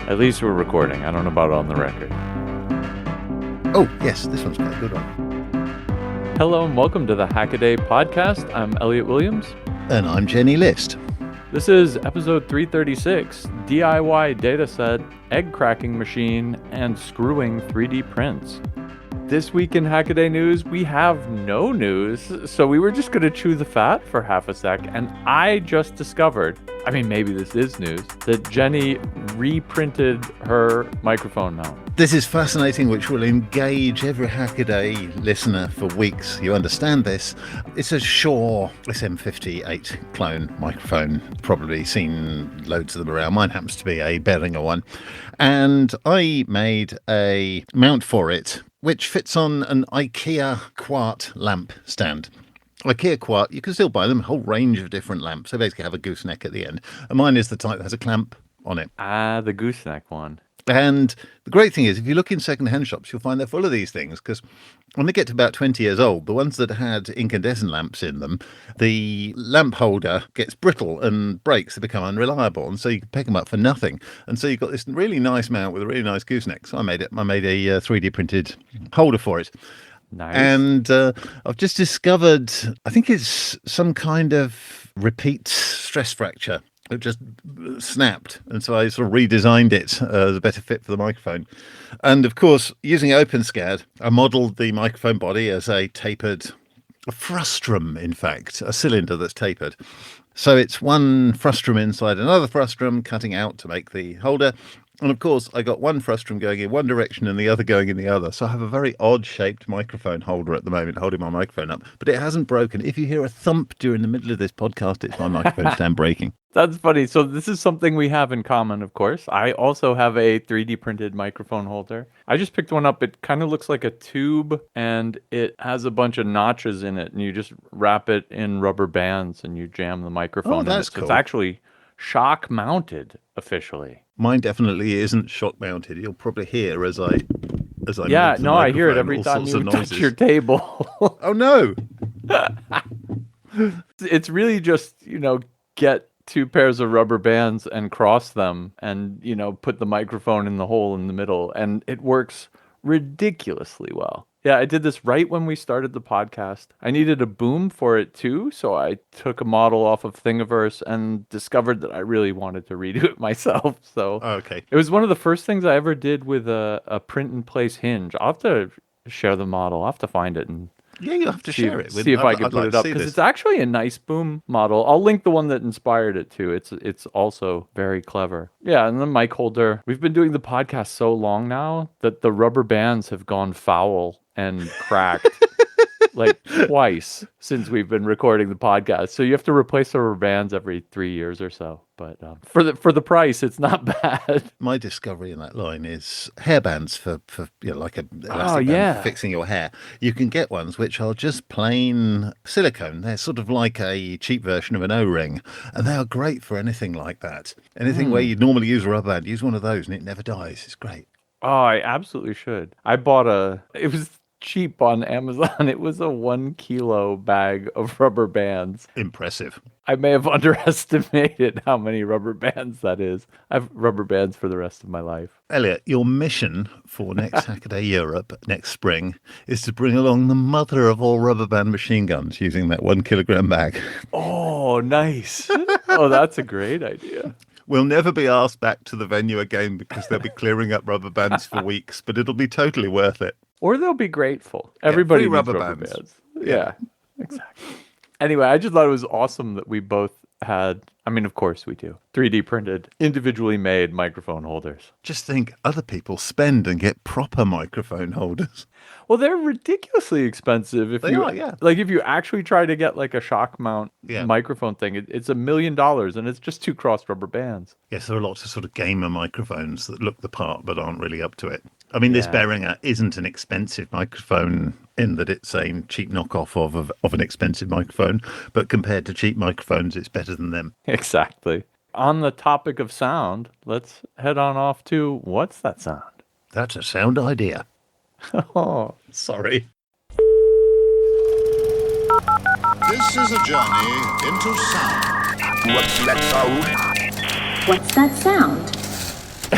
At least we're recording. I don't know about on the record. Oh, yes, this one's quite a good one. Hello and welcome to the Hackaday podcast. I'm Elliot Williams. And I'm Jenny List. This is episode 336, DIY Dataset, Egg Cracking Machine, and Screwing 3D Prints. This week in Hackaday News, we have no news, so we were just going to chew the fat for half a sec, and I just discovered, maybe this is news, that Jenny reprinted her microphone mount. This is fascinating, which will engage every Hackaday listener for weeks. You understand this. It's a Shure SM58 clone microphone. Probably seen loads of them around. Mine happens to be a Behringer one. And I made a mount for it, which fits on an IKEA QWERTY lamp stand. IKEA QWERTY, you can still buy them, a whole range of different lamps. They basically have a gooseneck at the end. And mine is the type that has a clamp on it. Ah, the gooseneck one. And the great thing is, if you look in second-hand shops, you'll find they're full of these things, because when they get to about 20 years old, the ones that had incandescent lamps in them, the lamp holder gets brittle and breaks, they become unreliable, and so you can pick them up for nothing. And so you've got this really nice mount with a really nice gooseneck. So I made a 3D printed holder for it. Nice. And I've just discovered, I think it's some kind of repeat stress fracture. It just snapped, and so I sort of redesigned it as a better fit for the microphone. And of course, using OpenSCAD, I modelled the microphone body as a frustrum, in fact, a cylinder that's tapered. So it's one frustrum inside another frustrum, cutting out to make the holder. And of course, I got one frustrum going in one direction and the other going in the other. So I have a very odd-shaped microphone holder at the moment, holding my microphone up. But it hasn't broken. If you hear a thump during the middle of this podcast, it's my microphone stand breaking. That's funny. So this is something we have in common, of course. I also have a 3D printed microphone holder. I just picked one up. It kind of looks like a tube, and it has a bunch of notches in it. And you just wrap it in rubber bands, and you jam the microphone in. That's it. cool. So it's actually shock mounted officially. Mine definitely isn't shock mounted. You'll probably hear as I yeah, move the I hear it microphone, every all time sorts you of touch noises. your table. Oh no! It's really just, get two pairs of rubber bands and cross them and, put the microphone in the hole in the middle, and it works ridiculously well. Yeah, I did this right when we started the podcast. I needed a boom for it too, so I took a model off of Thingiverse and discovered that I really wanted to redo it myself. So Okay. It was one of the first things I ever did with a print-in-place hinge. I'll have to share the model. I'll have to find it and Yeah, you'll have to share it. see if I can put it up, because it's actually a nice boom model. I'll link the one that inspired it too. It's also very clever. Yeah, and the mic holder. We've been doing the podcast so long now that the rubber bands have gone foul and cracked like twice since we've been recording the podcast. So you have to replace the rubber bands every 3 years or so. But for the price, it's not bad. My discovery in that line is hairbands for like a elastic band for fixing your hair. You can get ones which are just plain silicone. They're sort of like a cheap version of an O-ring, and they are great for anything like that. Anything where you'd normally use a rubber band, use one of those and it never dies. It's great. Oh, I absolutely should. I bought it was cheap on Amazon. It was a 1 kilo bag of rubber bands. Impressive. I may have underestimated how many rubber bands that is. I have rubber bands for the rest of my life. Elliot, your mission for next Hackaday Europe next spring is to bring along the mother of all rubber band machine guns using that 1 kilogram bag. Oh, nice. Oh, that's a great idea. We'll never be asked back to the venue again because they'll be clearing up rubber bands for weeks, but it'll be totally worth it. Or they'll be grateful. Everybody free needs rubber rubber bands. bands. Yeah, exactly. Anyway, I just thought it was awesome that we both had, of course we do, 3D printed, individually made microphone holders. Just think, other people spend and get proper microphone holders. Well, they're ridiculously expensive. If you actually try to get like a shock mount microphone thing, it's $1 million, and it's just 2 crossed rubber bands. Yes, there are lots of sort of gamer microphones that look the part but aren't really up to it. This Behringer isn't an expensive microphone in that it's a cheap knockoff of an expensive microphone, but compared to cheap microphones, it's better than them. Exactly. On the topic of sound, let's head on off to What's That Sound? That's a sound idea. Oh, sorry. This is a journey into sound. What's that sound? What's that sound?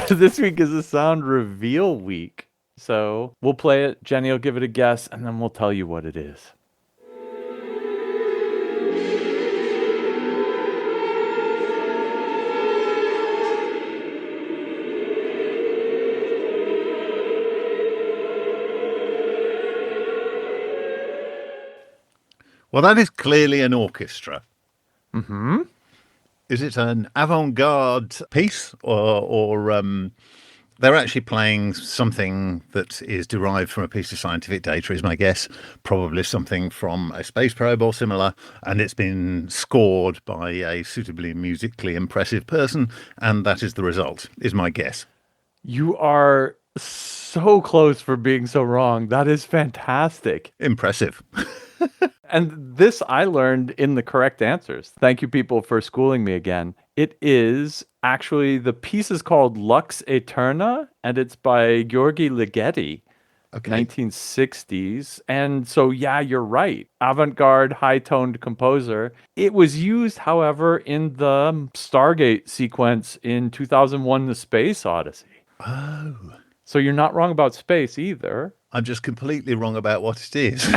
This week is a sound reveal week. So we'll play it. Jenny will give it a guess, and then we'll tell you what it is. Well, that is clearly an orchestra. Mm-hmm. Is it an avant-garde piece, or they're actually playing something that is derived from a piece of scientific data, is my guess, probably something from a space probe or similar, and it's been scored by a suitably musically impressive person, and that is the result, is my guess. You are so close for being so wrong. That is fantastic. Impressive. And this I learned in the correct answers. Thank you, people, for schooling me again. It is actually, the piece is called Lux Aeterna, and it's by György Ligeti, Okay. 1960s. And so, yeah, you're right. Avant-garde, high-toned composer. It was used, however, in the Stargate sequence in 2001: The Space Odyssey. Oh. So you're not wrong about space either. I'm just completely wrong about what it is.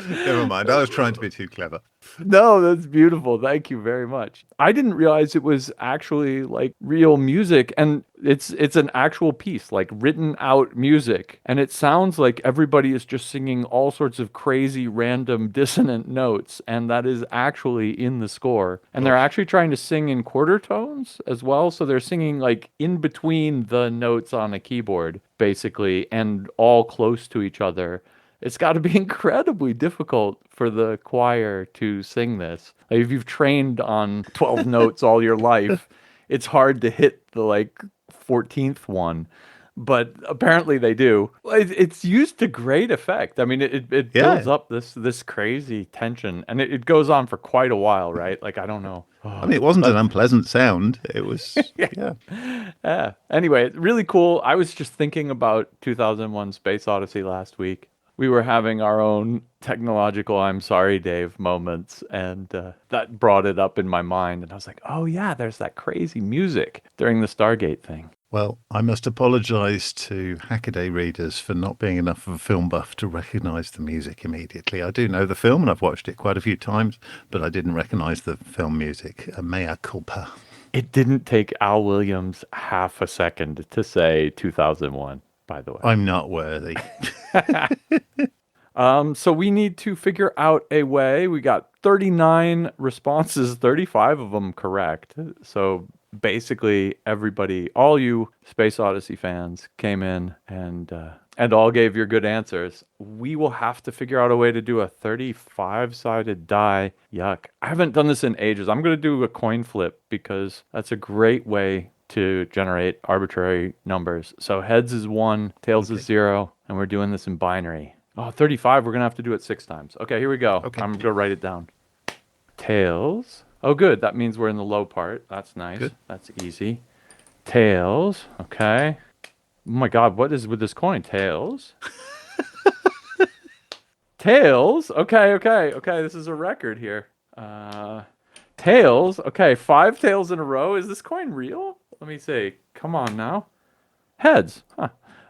Never mind. I was trying to be too clever. No, that's beautiful. Thank you very much. I didn't realize it was actually like real music, and it's an actual piece, like written out music, and it sounds like everybody is just singing all sorts of crazy random dissonant notes, and that is actually in the score. And they're actually trying to sing in quarter tones as well, so they're singing like in between the notes on a keyboard basically, and all close to each other. It's got to be incredibly difficult for the choir to sing this. Like, if you've trained on 12 notes all your life, it's hard to hit the like 14th one. But apparently they do. It's used to great effect. I mean, it builds up this crazy tension, and it goes on for quite a while, right? Like, I don't know. I mean, it wasn't an unpleasant sound. It was, yeah. Yeah. Anyway, really cool. I was just thinking about 2001: Space Odyssey last week. We were having our own technological "I'm sorry, Dave" moments, and that brought it up in my mind. And I was like, oh, yeah, there's that crazy music during the Stargate thing. Well, I must apologise to Hackaday readers for not being enough of a film buff to recognise the music immediately. I do know the film, and I've watched it quite a few times, but I didn't recognise the film music. Mea culpa. It didn't take Al Williams half a second to say 2001, by the way. I'm not worthy. So we need to figure out a way. We got 39 responses, 35 of them correct. So basically everybody, all you Space Odyssey fans came in and all gave your good answers. We will have to figure out a way to do a 35-sided die. Yuck. I haven't done this in ages. I'm going to do a coin flip because that's a great way to generate arbitrary numbers. So heads is 1, tails is 0, and we're doing this in binary. Oh, 35, we're going to have to do it 6 times. Okay, here we go. Okay. I'm going to write it down. Tails. Oh, good. That means we're in the low part. That's nice. Good. That's easy. Tails. Okay. Oh my God, what is with this coin? Tails. Tails. Okay. This is a record here. Tails. Okay, 5 tails in a row. Is this coin real? Let me see. Come on now. Heads. Huh.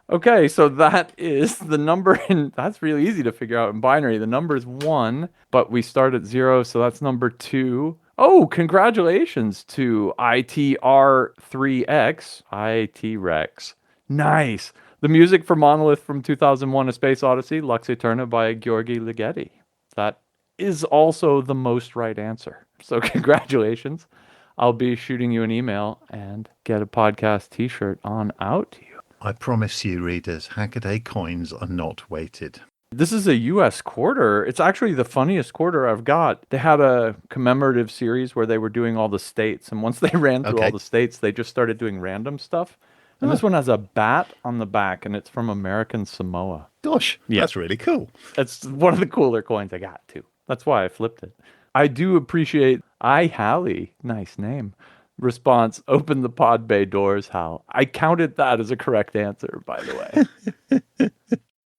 Okay, so that is the number in... That's really easy to figure out in binary. The number is 1, but we start at 0, so that's number 2. Oh, congratulations to ITR3X. ITREX. Nice. The music for Monolith from 2001: A Space Odyssey, Lux Aeterna by György Ligeti. That is also the most right answer. So congratulations. I'll be shooting you an email and get a podcast t-shirt on out to you. I promise you, readers, Hackaday coins are not weighted. This is a U.S. quarter. It's actually the funniest quarter I've got. They had a commemorative series where they were doing all the states. And once they ran through all the states, they just started doing random stuff. And this one has a bat on the back, and it's from American Samoa. Gosh, Yeah. that's really cool. It's one of the cooler coins I got, too. That's why I flipped it. I do appreciate Hallie, nice name, response, open the pod bay doors, Hal. I counted that as a correct answer, by the way.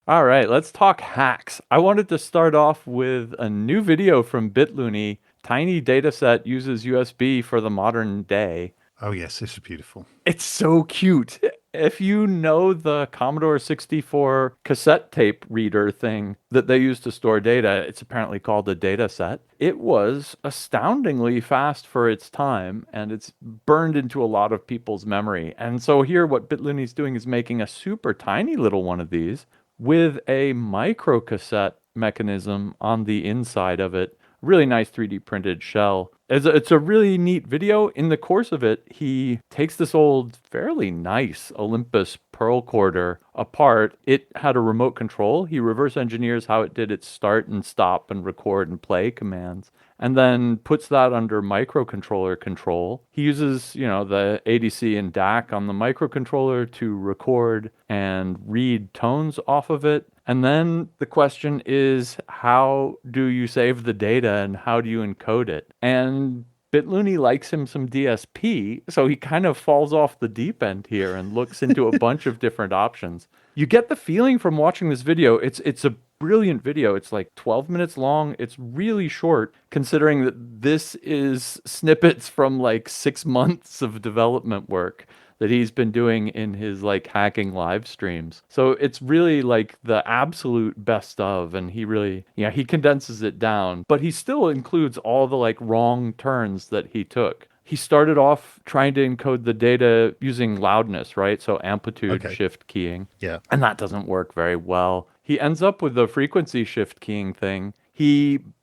All right, let's talk hacks. I wanted to start off with a new video from BitLooney. Tiny Datasette uses USB for the modern day. Oh, yes, this is beautiful. It's so cute. If you know the Commodore 64 cassette tape reader thing that they use to store data, it's apparently called a Datasette. It was astoundingly fast for its time, and it's burned into a lot of people's memory. And so here, what BitLooney's doing is making a super tiny little one of these with a microcassette mechanism on the inside of it. Really nice 3D printed shell. It's a really neat video. In the course of it, he takes this old, fairly nice Olympus pearl quarter apart. It had a remote control. He reverse engineers how it did its start and stop and record and play commands, and then puts that under microcontroller control. He uses, the ADC and DAC on the microcontroller to record and read tones off of it. And then the question is, how do you save the data and how do you encode it? And BitLooney likes him some DSP, so he kind of falls off the deep end here and looks into a bunch of different options. You get the feeling from watching this video, it's a brilliant video. It's like 12 minutes long. It's really short, considering that this is snippets from like 6 months of development work that he's been doing in his like hacking live streams. So it's really like the absolute best of, and he really, he condenses it down, but he still includes all the like wrong turns that he took. He started off trying to encode the data using loudness, right? So amplitude shift keying. Yeah. And that doesn't work very well. He ends up with the frequency shift keying thing.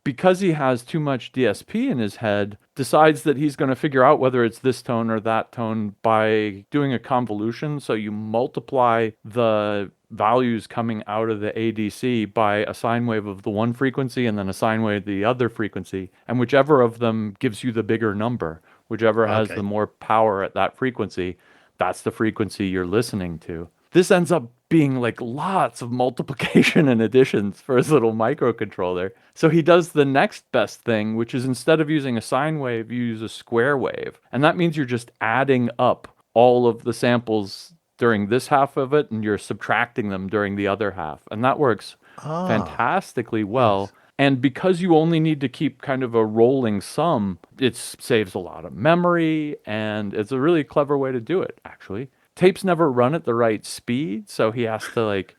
Because he has too much DSP in his head, decides that he's going to figure out whether it's this tone or that tone by doing a convolution. So you multiply the values coming out of the ADC by a sine wave of the one frequency and then a sine wave of the other frequency. And whichever of them gives you the bigger number, whichever has the more power at that frequency, that's the frequency you're listening to. This ends up being like lots of multiplication and additions for his little microcontroller. So he does the next best thing, which is instead of using a sine wave, you use a square wave. And that means you're just adding up all of the samples during this half of it, and you're subtracting them during the other half. And that works fantastically well. Yes. And because you only need to keep kind of a rolling sum, it saves a lot of memory, and it's a really clever way to do it, actually. Tapes never run at the right speed, so he has to like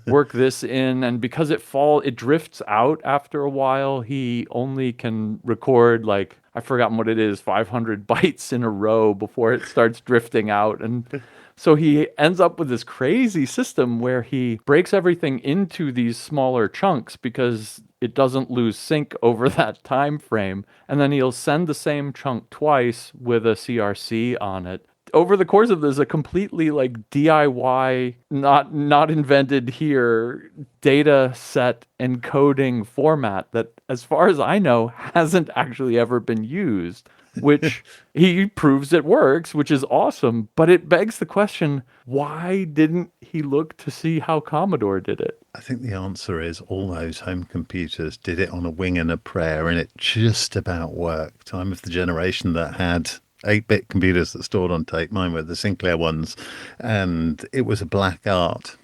work this in, and because it drifts out after a while, he only can record like, I've forgotten what it is, 500 bytes in a row before it starts drifting out. And so he ends up with this crazy system where he breaks everything into these smaller chunks because it doesn't lose sync over that time frame, and then he'll send the same chunk twice with a CRC on it. Over the course of this, a completely like DIY, not invented here, data set encoding format that, as far as I know, hasn't actually ever been used, which he proves it works, which is awesome. But it begs the question, why didn't he look to see how Commodore did it? I think the answer is all those home computers did it on a wing and a prayer, and it just about worked. I'm of the generation that had 8-bit computers that stored on tape. Mine were the Sinclair ones, and it was a black art.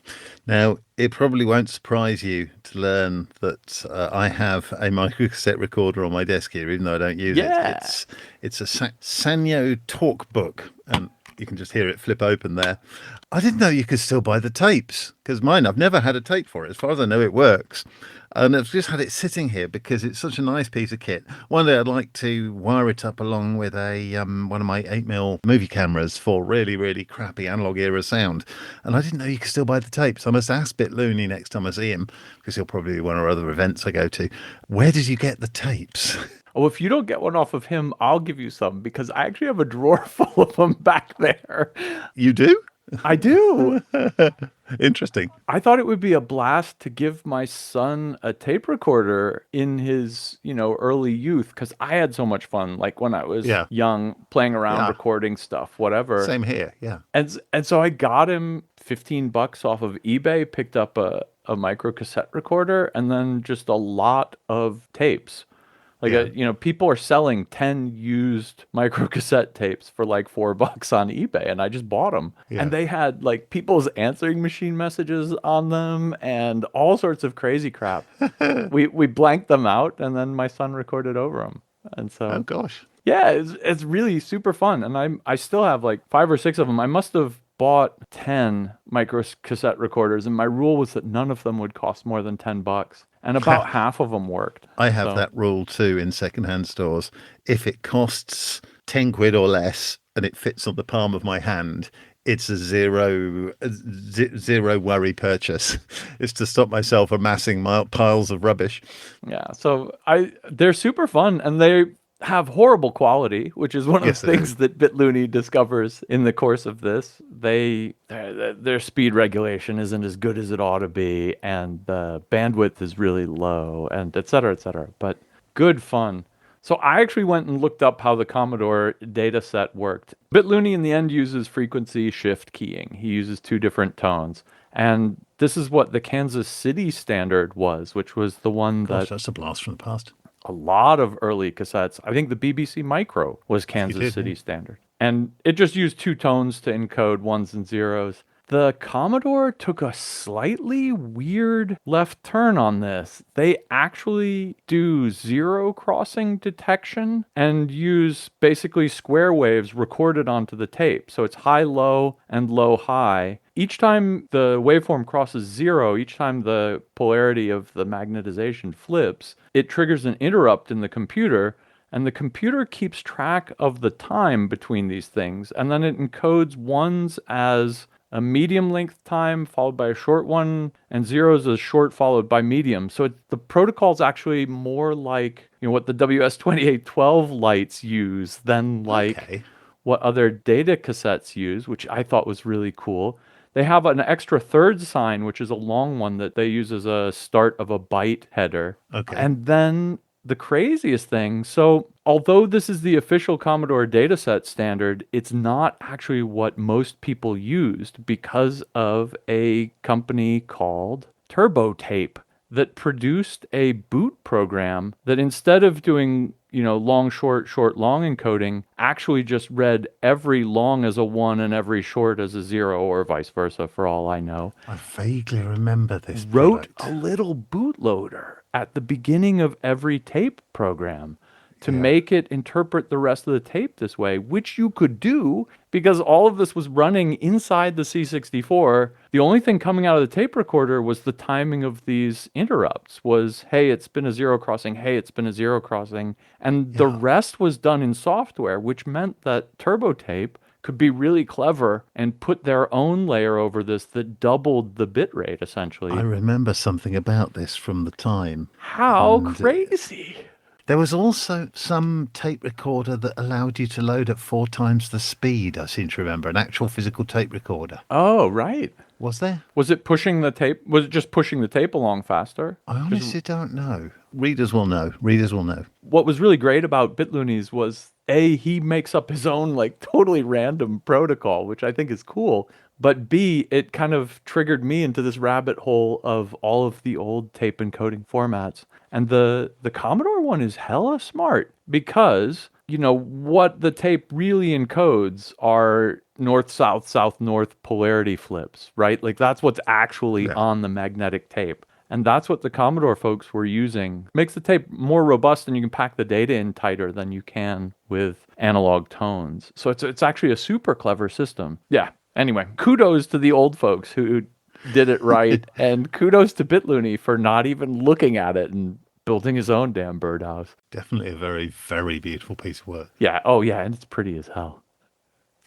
Now, it probably won't surprise you to learn that I have a microcassette recorder on my desk here, even though I don't use it. It's a Sanyo Talkbook, and you can just hear it flip open there. I didn't know you could still buy the tapes, because mine, I've never had a tape for it. As far as I know, it works. And I've just had it sitting here because it's such a nice piece of kit. One day I'd like to wire it up along with a one of my 8mm movie cameras for really, really crappy analog era sound. And I didn't know you could still buy the tapes. I must ask BitLooney next time I see him, because he'll probably be one or other events I go to. Where did you get the tapes? Oh, if you don't get one off of him, I'll give you some, because I actually have a drawer full of them back there. You do? I do. Interesting. I thought it would be a blast to give my son a tape recorder in his, early youth, because I had so much fun, like when I was young, playing around, recording stuff, whatever. Same here, yeah. And so I got him $15 off of eBay, picked up a micro cassette recorder, and then just a lot of tapes. Like, people are selling 10 used microcassette tapes for like $4 on eBay, and I just bought them. Yeah. And they had like people's answering machine messages on them and all sorts of crazy crap. we blanked them out, and then my son recorded over them. And so, oh gosh. Yeah, it's really super fun, and I still have like 5 or 6 of them. I must have bought 10 micro cassette recorders, and my rule was that none of them would cost more than $10, and about half of them worked. I have So, that rule too in secondhand stores. If it costs 10 quid or less and it fits on the palm of my hand, it's a zero worry purchase. It's to stop myself amassing piles of rubbish. yeah, so they're super fun, and they have horrible quality, which is one of Yes, the they things that BitLooney discovers in the course of this. Their speed regulation isn't as good as it ought to be, and the bandwidth is really low, and et cetera, et cetera. But good fun. So I actually went and looked up how the Commodore Datasette worked. BitLooney in the end uses frequency shift keying. He uses 2 different tones. And this is what the Kansas City standard was, which was the one Gosh, that that's a blast from the past. a lot of early cassettes. I think the BBC Micro was Kansas City standard. And it just used 2 tones to encode ones and zeros. The Commodore took a slightly weird left turn on this. They actually do zero crossing detection and use basically square waves recorded onto the tape. So it's high, low, and low, high. Each time the waveform crosses 0, each time the polarity of the magnetization flips, it triggers an interrupt in the computer, and the computer keeps track of the time between these things, and then it encodes ones as a medium length time followed by a short one, and zeros as short followed by medium. So the protocol is actually more like what the WS2812 lights use than like what other data cassettes use, which I thought was really cool. They have an extra third sign, which is a long one that they use as a start of a byte header. Okay. And then the craziest thing, so although this is the official Commodore Datasette standard, it's not actually what most people used because of a company called TurboTape that produced a boot program that instead of doing long, short, short, long encoding, actually just read every long as a 1 and every short as a 0, or vice versa, for all I know. I vaguely remember this Wrote product. a little bootloader at the beginning of every tape program to make it interpret the rest of the tape this way, which you could do because all of this was running inside the C64. The only thing coming out of the tape recorder was the timing of these interrupts was, hey, it's been a 0 crossing, hey, it's been a 0 crossing. And the rest was done in software, which meant that TurboTape could be really clever and put their own layer over this that doubled the bit rate, essentially. I remember something about this from the time. How crazy! There was also some tape recorder that allowed you to load at 4 times the speed, I seem to remember. An actual physical tape recorder. Oh, right. Was there? Was it pushing the tape? Was it just pushing the tape along faster? I honestly don't know. Readers will know. Readers will know. What was really great about BitLooney's was, A, he makes up his own like totally random protocol, which I think is cool. But B, it kind of triggered me into this rabbit hole of all of the old tape encoding formats. And the Commodore one is hella smart because, what the tape really encodes are north-south, south-north polarity flips, right? Like that's what's actually on the magnetic tape. And that's what the Commodore folks were using. Makes the tape more robust and you can pack the data in tighter than you can with analog tones. So it's actually a super clever system. Yeah. Anyway, kudos to the old folks who did it right. And kudos to BitLooney for not even looking at it and building his own damn birdhouse. Definitely a very, very beautiful piece of work. Yeah. Oh, yeah. And it's pretty as hell.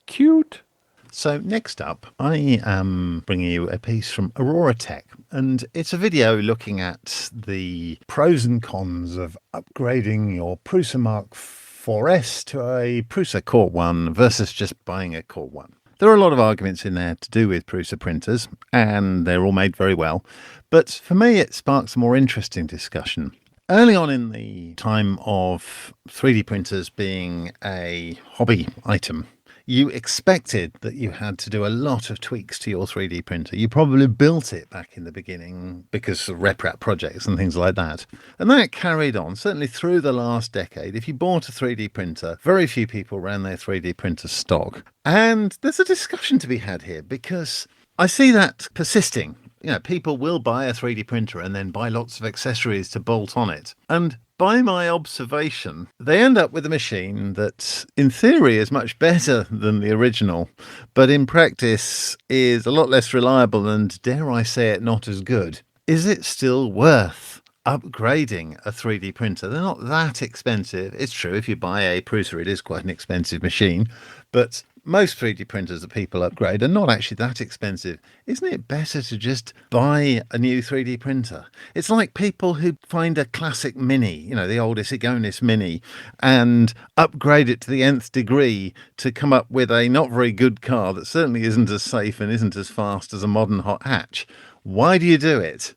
Cute. So next up, I am bringing you a piece from Aurora Tech, and it's a video looking at the pros and cons of upgrading your Prusa Mark 4S to a Prusa Core 1 versus just buying a Core 1. There are a lot of arguments in there to do with Prusa printers, and they're all made very well. But for me, it sparks a more interesting discussion. Early on in the time of 3D printers being a hobby item, you expected that you had to do a lot of tweaks to your 3D printer. You probably built it back in the beginning because of RepRap projects and things like that. And that carried on, certainly through the last decade. If you bought a 3D printer, very few people ran their 3D printer stock. And there's a discussion to be had here because I see that persisting. People will buy a 3D printer and then buy lots of accessories to bolt on it. And by my observation, they end up with a machine that, in theory, is much better than the original, but in practice is a lot less reliable and, dare I say it, not as good. Is it still worth upgrading a 3D printer? They're not that expensive. It's true, if you buy a Prusa, it is quite an expensive machine, but most 3D printers that people upgrade are not actually that expensive. Isn't it better to just buy a new 3D printer? It's like people who find a classic Mini, the old Isigonis Mini, and upgrade it to the nth degree to come up with a not very good car that certainly isn't as safe and isn't as fast as a modern hot hatch. Why do you do it?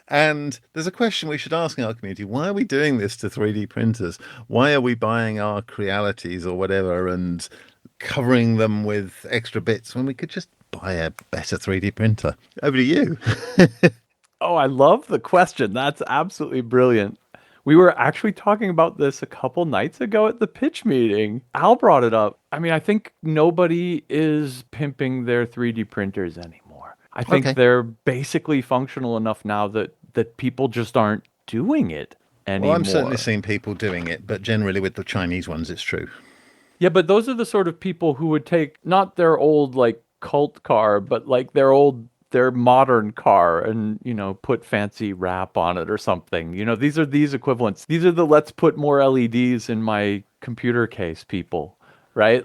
And there's a question we should ask in our community. Why are we doing this to 3D printers? Why are we buying our Crealities or whatever and covering them with extra bits when we could just buy a better 3D printer? Over to you. Oh, I love the question. That's absolutely brilliant. We were actually talking about this a couple nights ago at the pitch meeting. Al brought it up. I mean, I think nobody is pimping their 3D printers anymore. I think they're basically functional enough now that people just aren't doing it anymore. Well, I'm certainly seeing people doing it, but generally with the Chinese ones, it's true. Yeah, but those are the sort of people who would take not their old cult car, but their modern car and, put fancy wrap on it or something. These are these equivalents. These are the let's put more LEDs in my computer case people, right?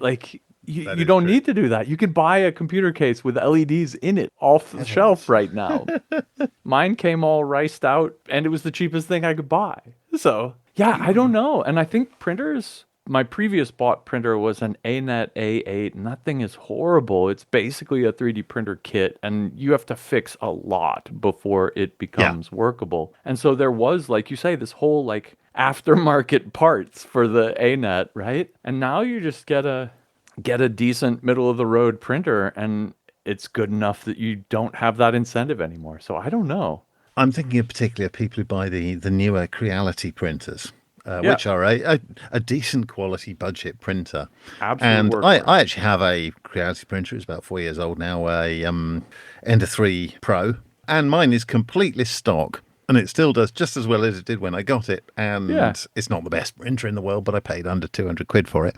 You don't need to do that. You can buy a computer case with LEDs in it off the shelf right now. Mine came all riced out and it was the cheapest thing I could buy. So, yeah, I don't know. And I think printers, my previous bought printer was an ANET A8, and that thing is horrible. It's basically a 3D printer kit, and you have to fix a lot before it becomes workable. And so there was, like you say, this whole aftermarket parts for the ANET, right? And now you just get a decent middle of the road printer, and it's good enough that you don't have that incentive anymore. So I don't know. I'm thinking of particularly people who buy the newer Creality printers. Which are a decent quality budget printer. Absolutely. And I actually have a Creality printer. It's about 4 years old now, a Ender 3 Pro. And mine is completely stock. And it still does just as well as it did when I got it. And it's not the best printer in the world, but I paid under 200 quid for it.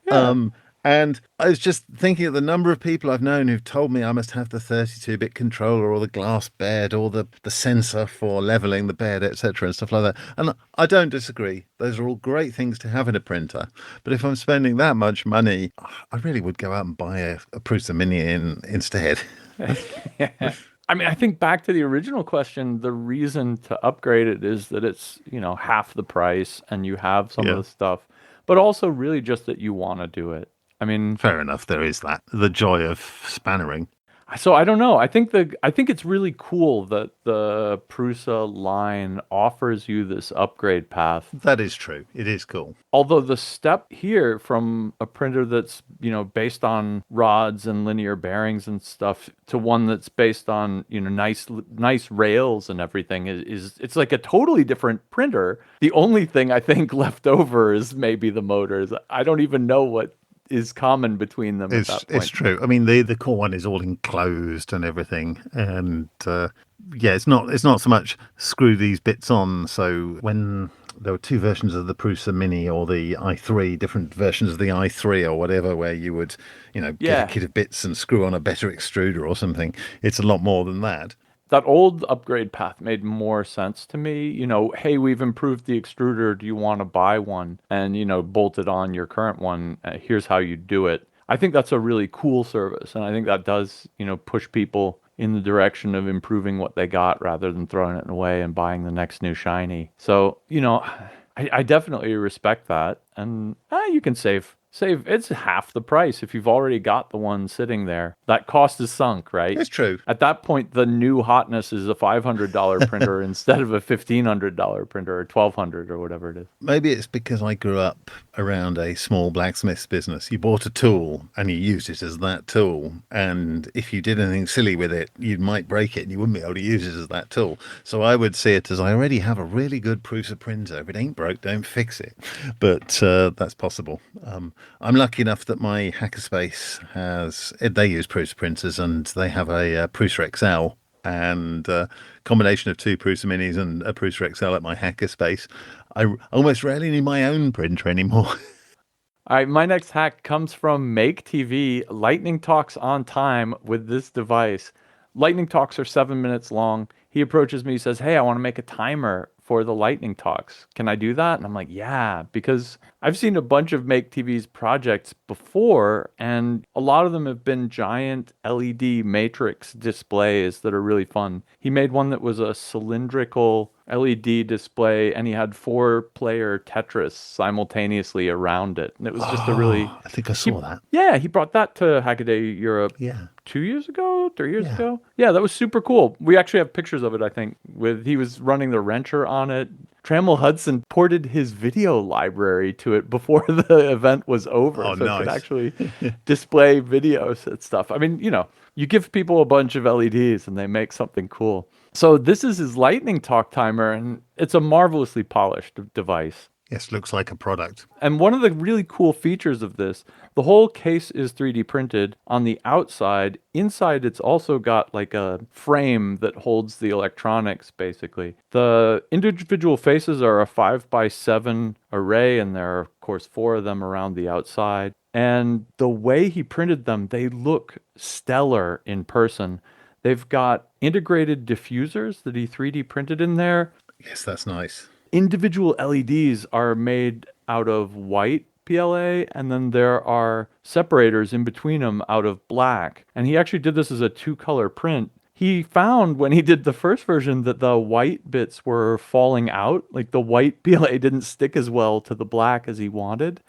Yeah. And I was just thinking of the number of people I've known who've told me I must have the 32-bit controller or the glass bed or the sensor for leveling the bed, etc. and stuff like that. And I don't disagree. Those are all great things to have in a printer. But if I'm spending that much money, I really would go out and buy a Prusa Mini instead. I mean, I think back to the original question, the reason to upgrade it is that it's, half the price and you have some of the stuff, but also really just that you want to do it. I mean, fair enough. There is that, the joy of spannering. So I don't know. I think it's really cool that the Prusa line offers you this upgrade path. That is true. It is cool. Although the step here from a printer that's, based on rods and linear bearings and stuff to one that's based on, nice rails and everything is it's like a totally different printer. The only thing I think left over is maybe the motors. I don't even know what is common between them at that point. It's true. I mean, the core one is all enclosed and everything, and it's not so much screw these bits on. So when there were two versions of the Prusa Mini or the i3, different versions of the i3 or whatever, where you would get a kit of bits and screw on a better extruder or something. It's a lot more than that. That old upgrade path made more sense to me. Hey, we've improved the extruder. Do you want to buy one? And, bolt it on your current one. Here's how you do it. I think that's a really cool service. And I think that does, push people in the direction of improving what they got rather than throwing it away and buying the next new shiny. So, I definitely respect that. And you can save. It's half the price if you've already got the one sitting there. That cost is sunk, right? It's true. At that point, the new hotness is a $500 printer instead of a $1,500 printer or $1,200 or whatever it is. Maybe it's because I grew up around a small blacksmith's business. You bought a tool and you used it as that tool. And if you did anything silly with it, you might break it and you wouldn't be able to use it as that tool. So I would see it as I already have a really good Prusa printer. If it ain't broke, don't fix it. But that's possible. I'm lucky enough that my hackerspace they use Prusa printers and they have a Prusa XL and a combination of two Prusa Minis and a Prusa XL at my hackerspace. I almost rarely need my own printer anymore. All right, my next hack comes from Make TV. Lightning talks on time with this device. Lightning talks are 7 minutes long. He approaches me, he says, "Hey, I want to make a timer for the lightning talks. Can I do that?" And I'm like, "Yeah," because I've seen a bunch of Make TV's projects before, and a lot of them have been giant LED matrix displays that are really fun. He made one that was a cylindrical LED display, and he had 4-player Tetris simultaneously around it. And it was just a really I think I saw that. yeah, he brought that to Hackaday Europe Yeah. 2 years ago, 3 years Yeah. ago. Yeah, that was super cool. We actually have pictures of it, I think, with he was running the wrencher on it. Trammell Hudson ported his video library to it before the event was over, Oh, so it could nice. actually display videos and stuff. I mean, you give people a bunch of LEDs and they make something cool. So this is his lightning talk timer, and it's a marvelously polished device. Yes, looks like a product. And one of the really cool features of this, the whole case is 3D printed on the outside. Inside, it's also got like a frame that holds the electronics, basically. The individual faces are a 5x7 array, and there are, of course, 4 of them around the outside. And the way he printed them, they look stellar in person. They've got integrated diffusers that he 3D printed in there. Yes, that's nice. Individual LEDs are made out of white PLA, and then there are separators in between them out of black. And he actually did this as a 2-color print. He found when he did the first version that the white bits were falling out, like the white PLA didn't stick as well to the black as he wanted.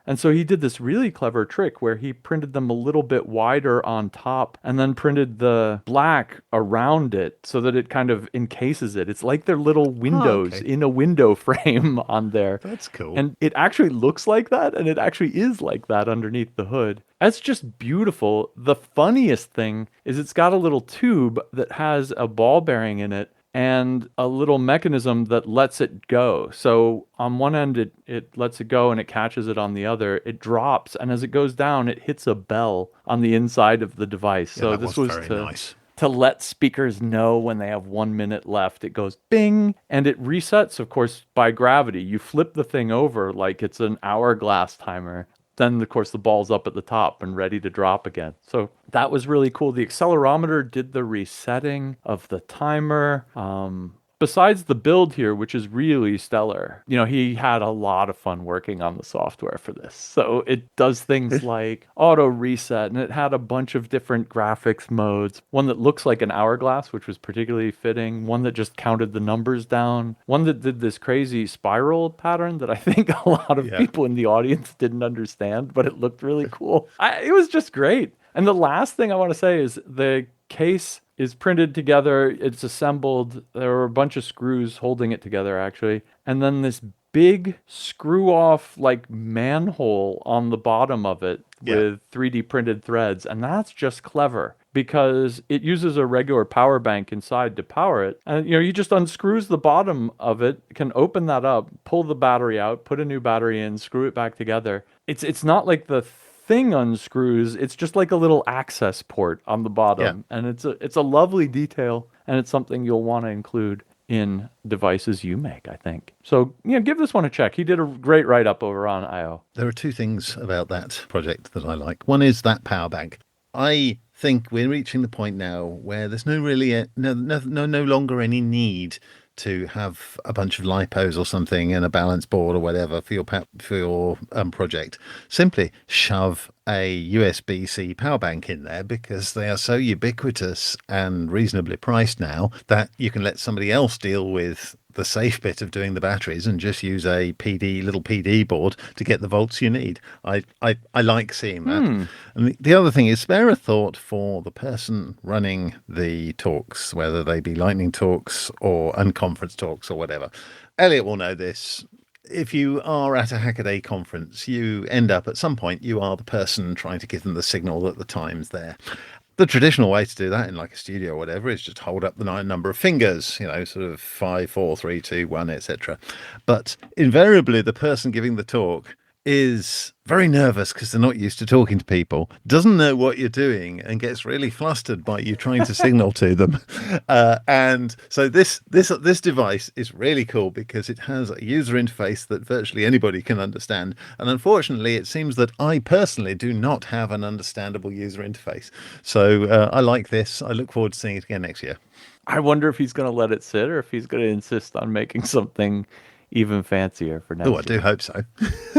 And so he did this really clever trick where he printed them a little bit wider on top and then printed the black around it so that it kind of encases it. It's like they're little windows okay. in a window frame on there. That's cool. And it actually looks like that, and it actually is like that underneath the hood. That's just beautiful. The funniest thing is it's got a little tube that has a ball bearing in it and a little mechanism that lets it go. So on one end, it lets it go and it catches it on the other. It drops, and as it goes down, it hits a bell on the inside of the device. Yeah, so that this was was very nice. to let speakers know when they have 1 minute left. It goes bing, and it resets, of course, by gravity. You flip the thing over like it's an hourglass timer. Then, of course, the ball's up at the top and ready to drop again. So that was really cool. The accelerometer did the resetting of the timer. Besides the build here, which is really stellar, he had a lot of fun working on the software for this. So it does things like auto reset, and it had a bunch of different graphics modes. One that looks like an hourglass, which was particularly fitting. One that just counted the numbers down. One that did this crazy spiral pattern that I think a lot of people in the audience didn't understand, but it looked really cool. It was just great. And the last thing I want to say is the case is printed together. It's assembled. There were a bunch of screws holding it together, actually. And then this big screw off like manhole on the bottom of it with 3D printed threads. And that's just clever because it uses a regular power bank inside to power it. And, you just unscrews the bottom of it, can open that up, pull the battery out, put a new battery in, screw it back together. It's not like the thing unscrews. It's just like a little access port on the bottom, and it's a lovely detail, and it's something you'll want to include in devices you make, I think. So give this one a check. He did a great write-up over on IO. There are 2 things about that project that I like. One is that power bank. I think we're reaching the point now where there's no longer any need to have a bunch of lipos or something and a balance board or whatever for your project. Simply shove a USB-C power bank in there because they are so ubiquitous and reasonably priced now that you can let somebody else deal with the safe bit of doing the batteries and just use a little PD board to get the volts you need. I like seeing that. And the other thing is spare a thought for the person running the talks, whether they be lightning talks or unconference talks or whatever. Elliot will know this. If you are at a Hackaday conference, you end up at some point, you are the person trying to give them the signal that the time's there. The traditional way to do that in like a studio or whatever is just hold up the number of fingers, sort of 5, 4, 3, 2, 1, etc. But invariably, the person giving the talk is very nervous because they're not used to talking to people, doesn't know what you're doing, and gets really flustered by you trying to signal to them. And so this device is really cool because it has a user interface that virtually anybody can understand. And unfortunately, it seems that I personally do not have an understandable user interface. So I like this. I look forward to seeing it again next year. I wonder if he's going to let it sit or if he's going to insist on making something even fancier for next Oh, year. I do hope so.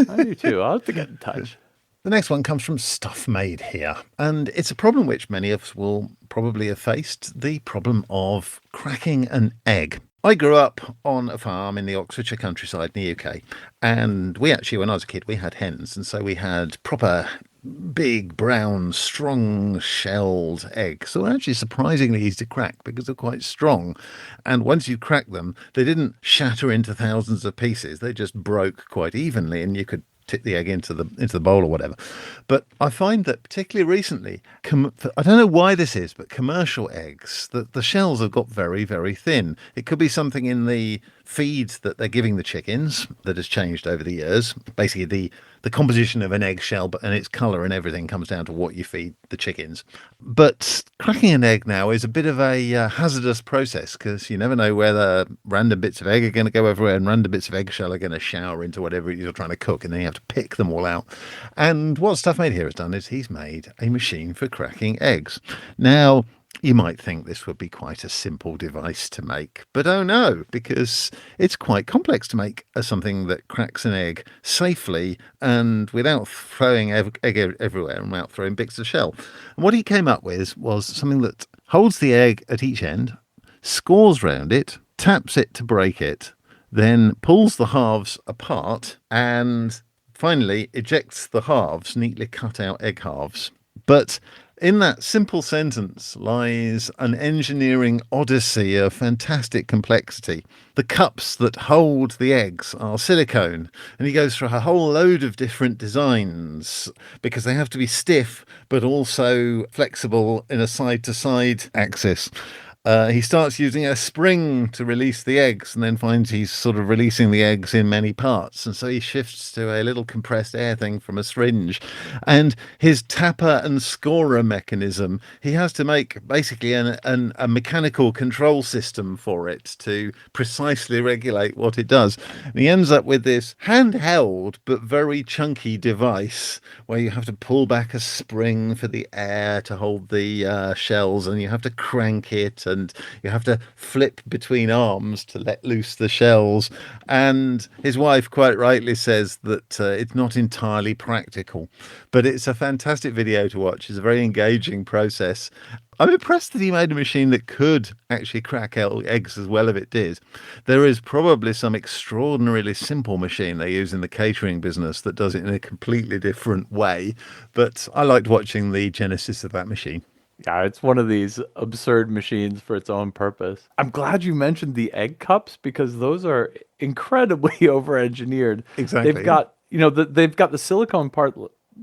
I do too. I'll have to get in touch. The next one comes from Stuff Made Here, and it's a problem which many of us will probably have faced, the problem of cracking an egg. I grew up on a farm in the Oxfordshire countryside in the UK, and we actually, when I was a kid, we had hens, and so we had proper big, brown, strong shelled eggs. So they're actually surprisingly easy to crack because they're quite strong. And once you crack them, they didn't shatter into thousands of pieces. They just broke quite evenly, and you could tip the egg into the bowl or whatever. But I find that particularly recently, I don't know why this is, but commercial eggs, the shells have got very, very thin. It could be something in the feed that they're giving the chickens that has changed over the years. Basically, the composition of an egg shell and its colour and everything comes down to what you feed the chickens. But cracking an egg now is a bit of a hazardous process because you never know whether random bits of egg are going to go everywhere and random bits of eggshell are going to shower into whatever you're trying to cook, and then you have to pick them all out. And what Stuff Made Here has done is he's made a machine for cracking eggs. Now, you might think this would be quite a simple device to make, but oh no, because it's quite complex to make something that cracks an egg safely and without throwing egg everywhere and without throwing bits of shell. And what he came up with was something that holds the egg at each end, scores round it, taps it to break it, then pulls the halves apart and finally ejects the halves, neatly cut out egg halves. But in that simple sentence lies an engineering odyssey of fantastic complexity. The cups that hold the eggs are silicone, and he goes through a whole load of different designs because they have to be stiff but also flexible in a side-to-side axis. He starts using a spring to release the eggs and then finds he's sort of releasing the eggs in many parts. And so he shifts to a little compressed air thing from a syringe. And his tapper and scorer mechanism, he has to make basically a mechanical control system for it to precisely regulate what it does. And he ends up with this handheld but very chunky device where you have to pull back a spring for the air to hold the shells, and you have to crank it, and you have to flip between arms to let loose the shells. And his wife quite rightly says that it's not entirely practical, but it's a fantastic video to watch. It's a very engaging process. I'm impressed that he made a machine that could actually crack eggs as well as it did. There is probably some extraordinarily simple machine they use in the catering business that does it in a completely different way, but I liked watching the genesis of that machine. Yeah, it's one of these absurd machines for its own purpose. I'm glad you mentioned the egg cups because those are incredibly over-engineered. Exactly. They've got, they've got the silicone part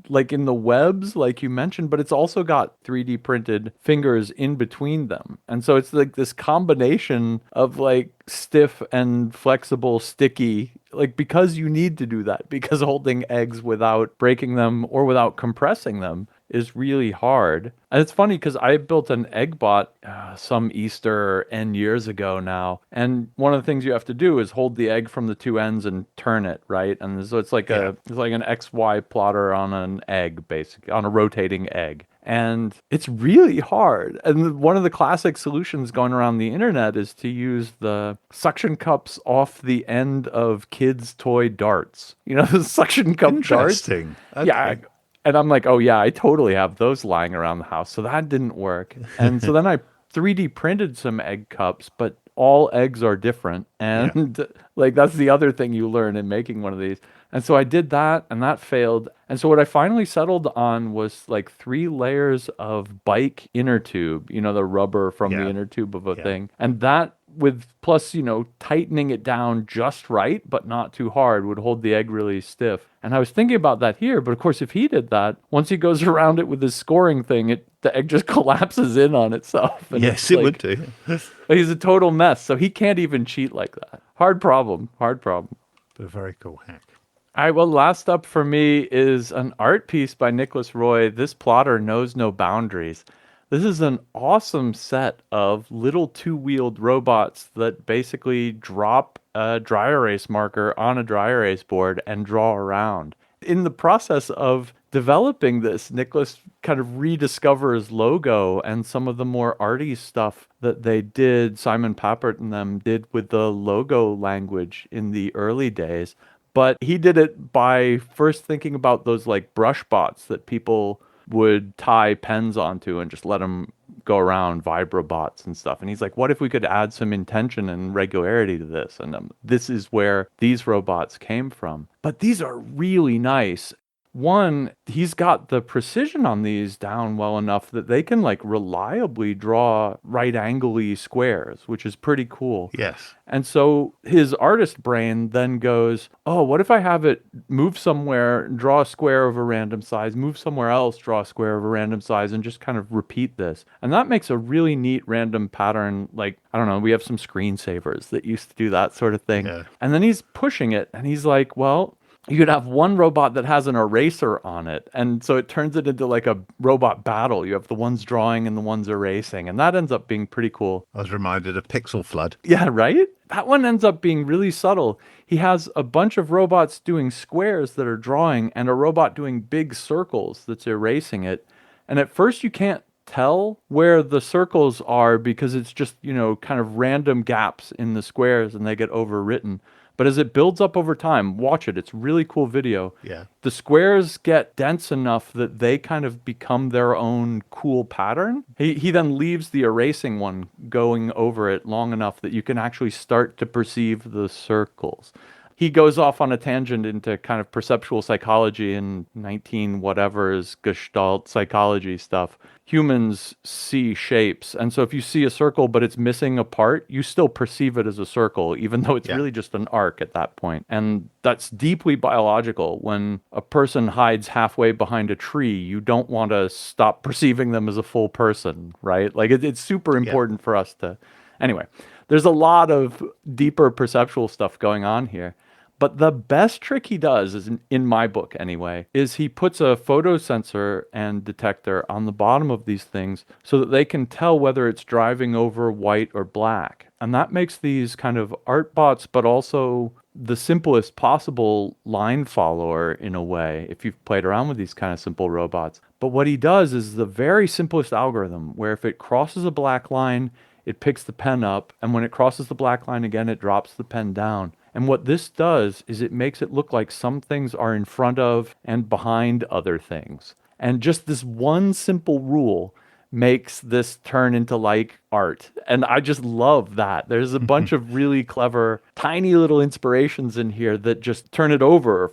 like in the webs, like you mentioned, but it's also got 3D printed fingers in between them. And so it's like this combination of like stiff and flexible, sticky, like because you need to do that, because holding eggs without breaking them or without compressing them is really hard. And it's funny because I built an egg bot some Easter N years ago now. And one of the things you have to do is hold the egg from the two ends and turn it, right? And so it's like it's like an XY plotter on an egg, basically, on a rotating egg. And it's really hard. And one of the classic solutions going around the internet is to use the suction cups off the end of kids' toy darts. The suction cup darts. Interesting. Okay. Yeah. And I'm like, oh yeah, I totally have those lying around the house. So that didn't work. And so then I 3D printed some egg cups, but all eggs are different. And like, that's the other thing you learn in making one of these. And so I did that and that failed. And so what I finally settled on was like 3 layers of bike inner tube, the rubber from the inner tube of a thing. And that with plus, tightening it down just right, but not too hard, would hold the egg really stiff. And I was thinking about that here, but of course, if he did that, once he goes around it with his scoring thing, the egg just collapses in on itself. And yes, it would do. He's a total mess, so he can't even cheat like that. Hard problem. But a very cool hack. All right, well, last up for me is an art piece by Nicholas Roy. This plotter knows no boundaries. This is an awesome set of little two-wheeled robots that basically drop a dry erase marker on a dry erase board and draw around. In the process of developing this, Nicholas kind of rediscovers logo and some of the more arty stuff that they did, Simon Papert and them did with the logo language in the early days. But he did it by first thinking about those like brush bots that people would tie pens onto and just let them go around, vibrobots and stuff. And he's like, what if we could add some intention and regularity to this? And this is where these robots came from. But these are really nice. One, he's got the precision on these down well enough that they can like reliably draw right angle-y squares, which is pretty cool. Yes. And so his artist brain then goes, oh, what if I have it move somewhere, draw a square of a random size, move somewhere else, draw a square of a random size, and just kind of repeat this. And that makes a really neat random pattern. Like, I don't know, we have some screensavers that used to do that sort of thing. Yeah. And then he's pushing it and he's like, well, you could have one robot that has an eraser on it. And so it turns it into like a robot battle. You have the ones drawing and the ones erasing. And that ends up being pretty cool. I was reminded of Pixel Flood. Yeah, right? That one ends up being really subtle. He has a bunch of robots doing squares that are drawing and a robot doing big circles that's erasing it. And at first you can't tell where the circles are because it's just, kind of random gaps in the squares and they get overwritten. But as it builds up over time, watch it. It's really cool video. Yeah. The squares get dense enough that they kind of become their own cool pattern. He then leaves the erasing one going over it long enough that you can actually start to perceive the circles. He goes off on a tangent into kind of perceptual psychology and 19 whatever's Gestalt psychology stuff. Humans see shapes. And so if you see a circle but it's missing a part, you still perceive it as a circle, even though it's really just an arc at that point. And that's deeply biological. When a person hides halfway behind a tree, you don't want to stop perceiving them as a full person, right? Like it's super important for us to... Anyway, there's a lot of deeper perceptual stuff going on here. But the best trick he does, is in my book anyway, is he puts a photo sensor and detector on the bottom of these things so that they can tell whether it's driving over white or black. And that makes these kind of art bots, but also the simplest possible line follower in a way, if you've played around with these kind of simple robots. But what he does is the very simplest algorithm, where if it crosses a black line, it picks the pen up, and when it crosses the black line again, it drops the pen down. And what this does is it makes it look like some things are in front of and behind other things. And just this one simple rule makes this turn into like art. And I just love that. There's a bunch of really clever, tiny little inspirations in here that just turn it over.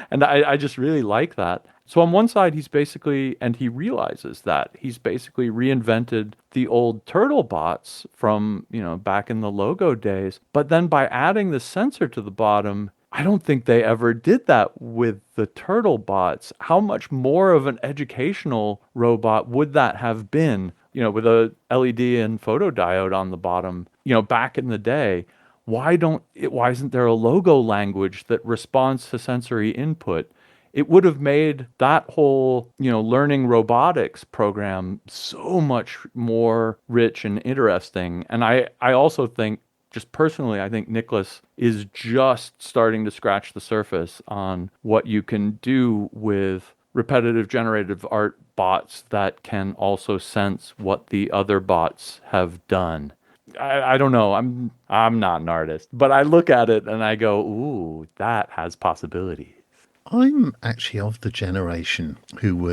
And I just really like that. So on one side, he's basically, and he realizes that, he's basically reinvented the old turtle bots from, back in the logo days. But then by adding the sensor to the bottom, I don't think they ever did that with the turtle bots. How much more of an educational robot would that have been, with a LED and photodiode on the bottom, back in the day? Why isn't there a logo language that responds to sensory input? It would have made that whole, learning robotics program so much more rich and interesting. And I also think, just personally, I think Nicholas is just starting to scratch the surface on what you can do with repetitive generative art bots that can also sense what the other bots have done. I don't know. I'm not an artist, but I look at it and I go, ooh, that has possibilities. I'm actually of the generation who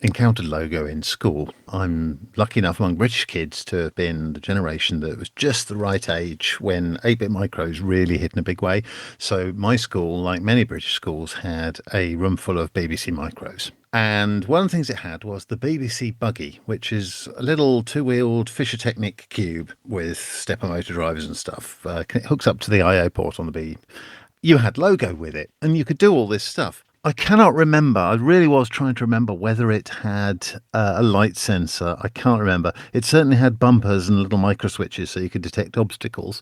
encountered logo in school. I'm lucky enough among British kids to have been the generation that was just the right age when 8-bit micros really hit in a big way. So my school, like many British schools, had a room full of BBC micros. And one of the things it had was the BBC Buggy, which is a little two-wheeled Fisher Technic cube with stepper motor drivers and stuff. It hooks up to the I/O port on the B. You had logo with it, and you could do all this stuff. I cannot remember. I really was trying to remember whether it had a light sensor. I can't remember. It certainly had bumpers and little micro switches so you could detect obstacles.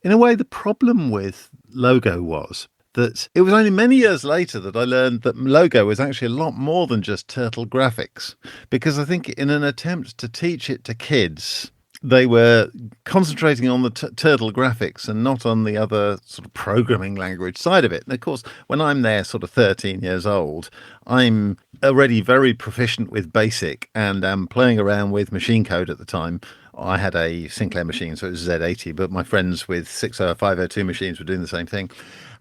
In a way, the problem with logo was that it was only many years later that I learned that Logo was actually a lot more than just turtle graphics, because I think in an attempt to teach it to kids, they were concentrating on the turtle graphics and not on the other sort of programming language side of it. And of course, when I'm there sort of 13 years old, I'm already very proficient with BASIC and am playing around with machine code at the time. I had a Sinclair machine, so it was Z80, but my friends with 502 machines were doing the same thing.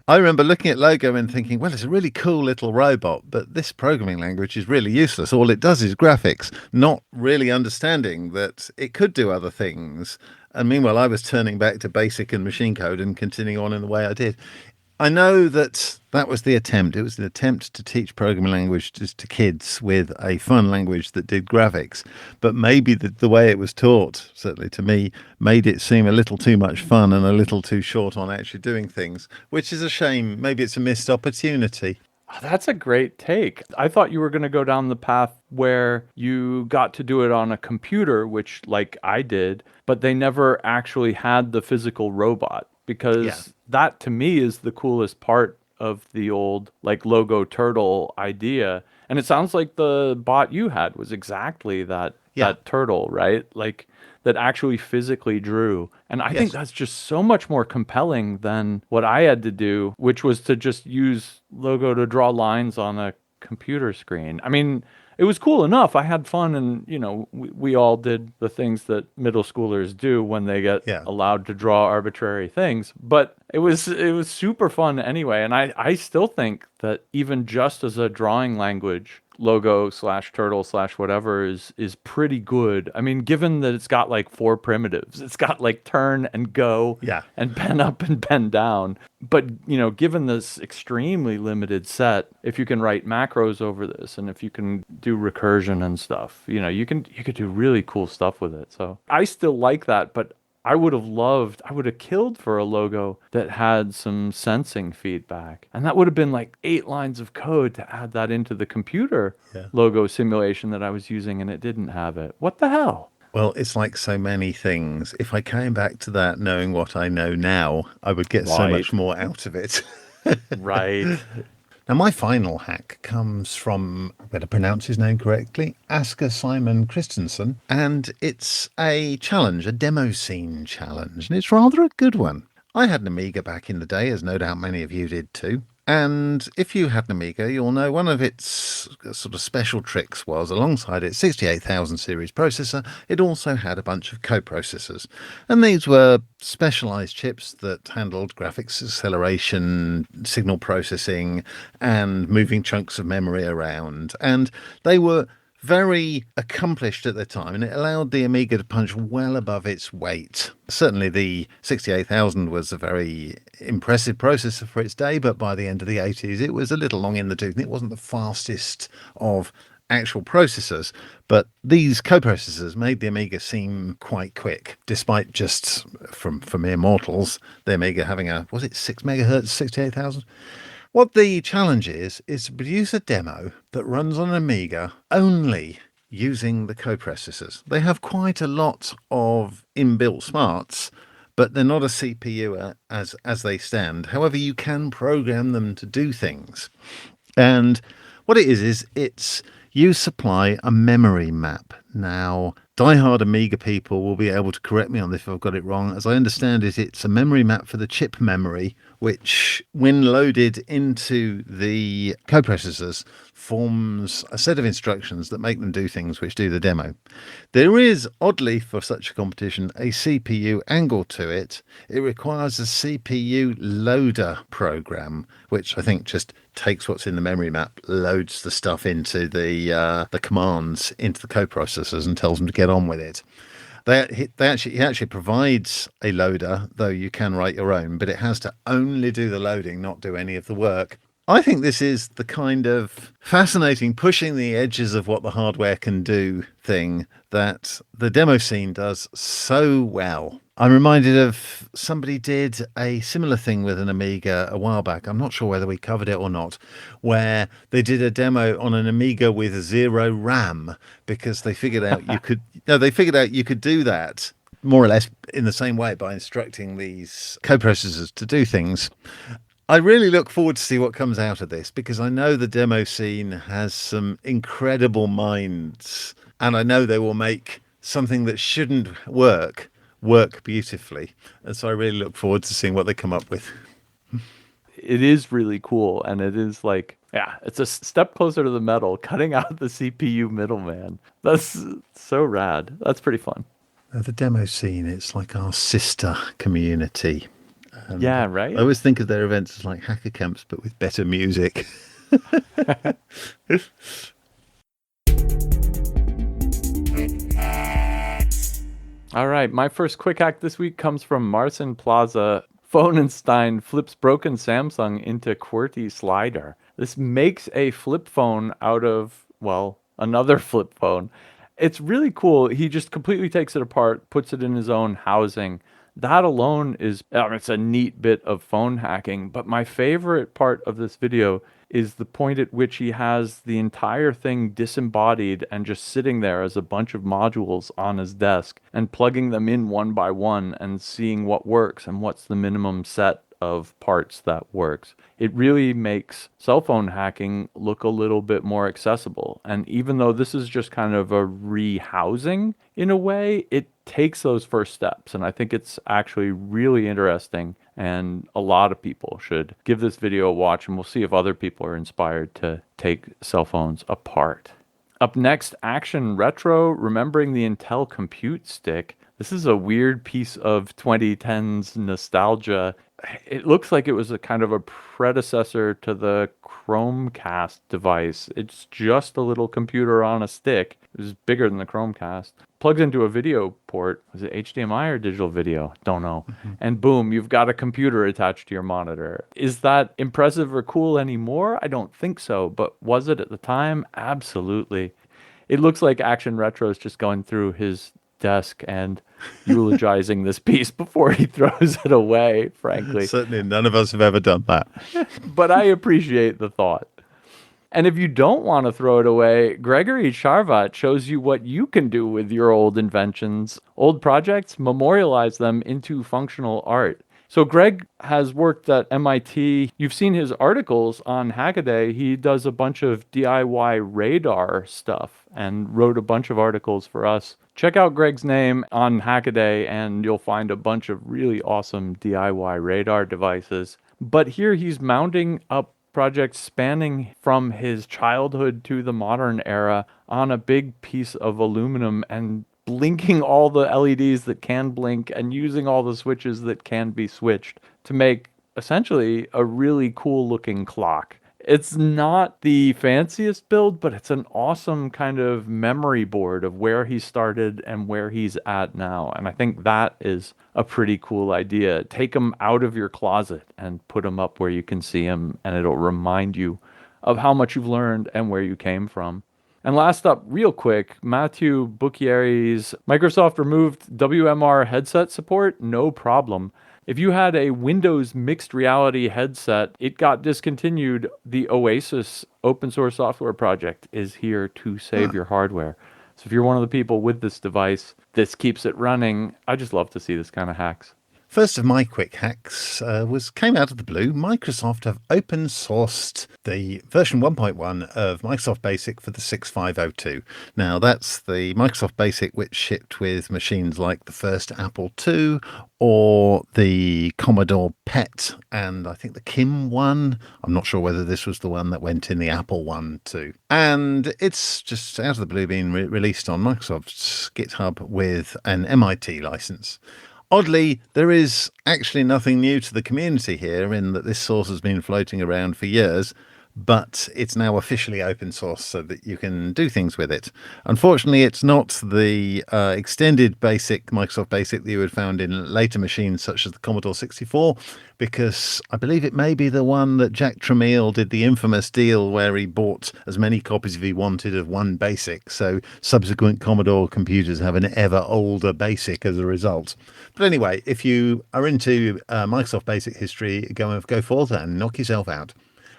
I remember looking at Logo and thinking, well, it's a really cool little robot, but this programming language is really useless. All it does is graphics, not really understanding that it could do other things. And meanwhile, I was turning back to BASIC and machine code and continuing on in the way I did. I know that was the attempt. It was an attempt to teach programming languages to kids with a fun language that did graphics. But maybe the way it was taught, certainly to me, made it seem a little too much fun and a little too short on actually doing things, which is a shame. Maybe it's a missed opportunity. Oh, that's a great take. I thought you were going to go down the path where you got to do it on a computer, which like I did, but they never actually had the physical robot, because that to me is the coolest part of the old like Logo turtle idea. And it sounds like the bot you had was exactly that turtle, right? Like that actually physically drew. And I think that's just so much more compelling than what I had to do, which was to just use Logo to draw lines on a computer screen. I mean, it was cool enough. I had fun, and we all did the things that middle schoolers do when they get allowed to draw arbitrary things. But it was super fun anyway. And I still think that even just as a drawing language, Logo/turtle/whatever is pretty good. I mean, given that it's got like 4 primitives, it's got like turn and go and pen up and pen down. But, given this extremely limited set, if you can write macros over this and if you can do recursion and stuff, you could do really cool stuff with it. So I still like that, but I would have killed for a Logo that had some sensing feedback. And that would have been like 8 lines of code to add that into the computer Logo simulation that I was using, and it didn't have it. What the hell? Well, it's like so many things. If I came back to that knowing what I know now, I would get so much more out of it. Right. Now, my final hack comes from, I better pronounce his name correctly, Asger Simon Christensen, and it's a challenge, a demoscene challenge, and it's rather a good one. I had an Amiga back in the day, as no doubt many of you did too. And if you had an Amiga, you'll know one of its sort of special tricks was, alongside its 68,000 series processor, it also had a bunch of coprocessors. And these were specialized chips that handled graphics acceleration, signal processing, and moving chunks of memory around. And they were very accomplished at the time, and it allowed the Amiga to punch well above its weight. Certainly the 68,000 was a very impressive processor for its day, but by the end of the 80s it was a little long in the tooth, and it wasn't the fastest of actual processors. But these coprocessors made the Amiga seem quite quick, despite just, for mere mortals, the Amiga having a, was it 6 megahertz, 68,000? What the challenge is to produce a demo that runs on an Amiga only using the coprocessors. They have quite a lot of inbuilt smarts, but they're not a CPU as they stand. However, you can program them to do things. And what it is it's you supply a memory map. Now, diehard Amiga people will be able to correct me on this if I've got it wrong. As I understand it, it's a memory map for the chip memory, which, when loaded into the coprocessors, forms a set of instructions that make them do things which do the demo. There is, oddly for such a competition, a CPU angle to it. It requires a CPU loader program, which I think just takes what's in the memory map, loads the stuff into the commands into the coprocessors and tells them to get on with it. He actually provides a loader, though you can write your own, but it has to only do the loading, not do any of the work. I think this is the kind of fascinating pushing the edges of what the hardware can do thing that the demoscene does so well. I'm reminded of somebody did a similar thing with an Amiga a while back. I'm not sure whether we covered it or not, where they did a demo on an Amiga with 0 RAM because they figured out you could do that more or less in the same way by instructing these coprocessors to do things. I really look forward to see what comes out of this, because I know the demo scene has some incredible minds, and I know they will make something that shouldn't work beautifully. And so I really look forward to seeing what they come up with. It is really cool, and it is like, yeah, it's a step closer to the metal, cutting out the CPU middleman. That's so rad. That's pretty fun. The demo scene, it's like our sister community. And Yeah, I right? always think of their events as like hacker camps, but with better music. All right, my first quick hack this week comes from Marcin Plaza. Phonenstein flips broken Samsung into QWERTY slider. This makes a flip phone out of, well, another flip phone. It's really cool. He just completely takes it apart, puts it in his own housing. That alone is, it's a neat bit of phone hacking. But my favorite part of this video is the point at which he has the entire thing disembodied and just sitting there as a bunch of modules on his desk and plugging them in one by one and seeing what works and what's the minimum set of parts that works. It really makes cell phone hacking look a little bit more accessible. And even though this is just kind of a rehousing in a way, it takes those first steps. And I think it's actually really interesting. And a lot of people should give this video a watch, and we'll see if other people are inspired to take cell phones apart. Up next, Action Retro, remembering the Intel Compute Stick. This is a weird piece of 2010s nostalgia. It looks like it was a kind of a predecessor to the Chromecast device. It's just a little computer on a stick. It was bigger than the Chromecast. Plugs into a video port. Was it HDMI or digital video? Don't know. And boom, you've got a computer attached to your monitor. Is that impressive or cool anymore? I don't think so. But was it at the time? Absolutely. It looks like Action Retro is just going through his desk and eulogizing this piece before he throws it away, frankly. Certainly none of us have ever done that. But I appreciate the thought. And if you don't want to throw it away, Gregory Charvat shows you what you can do with your old inventions. Old projects, memorialize them into functional art. So Greg has worked at MIT. You've seen his articles on Hackaday. He does a bunch of DIY radar stuff and wrote a bunch of articles for us. Check out Greg's name on Hackaday and you'll find a bunch of really awesome DIY radar devices. But here he's mounting up projects spanning from his childhood to the modern era on a big piece of aluminum and blinking all the LEDs that can blink and using all the switches that can be switched to make essentially a really cool looking clock. It's not the fanciest build, but it's an awesome kind of memory board of where he started and where he's at now. And I think that is a pretty cool idea. Take them out of your closet and put them up where you can see them, and it'll remind you of how much you've learned and where you came from. And last up, real quick, Matthew Bucchieri's Microsoft removed WMR headset support, no problem. If you had a Windows mixed reality headset, it got discontinued. The Oasis open source software project is here to save your hardware. So if you're one of the people with this device, this keeps it running. I just love to see this kind of hacks. First of my quick hacks came out of the blue. Microsoft have open sourced the version 1.1 of Microsoft Basic for the 6502. Now, that's the Microsoft Basic which shipped with machines like the first Apple II or the Commodore PET and I think the Kim one. I'm not sure whether this was the one that went in the Apple one too. And it's just out of the blue being released on Microsoft's GitHub with an MIT license. Oddly, there is actually nothing new to the community here in that this source has been floating around for years, but it's now officially open source so that you can do things with it. Unfortunately, it's not the extended basic, Microsoft Basic that you would found in later machines such as the Commodore 64, because I believe it may be the one that Jack Tramiel did the infamous deal where he bought as many copies as he wanted of one basic, so subsequent Commodore computers have an ever older basic as a result. But anyway, if you are into Microsoft Basic history, go forth and knock yourself out.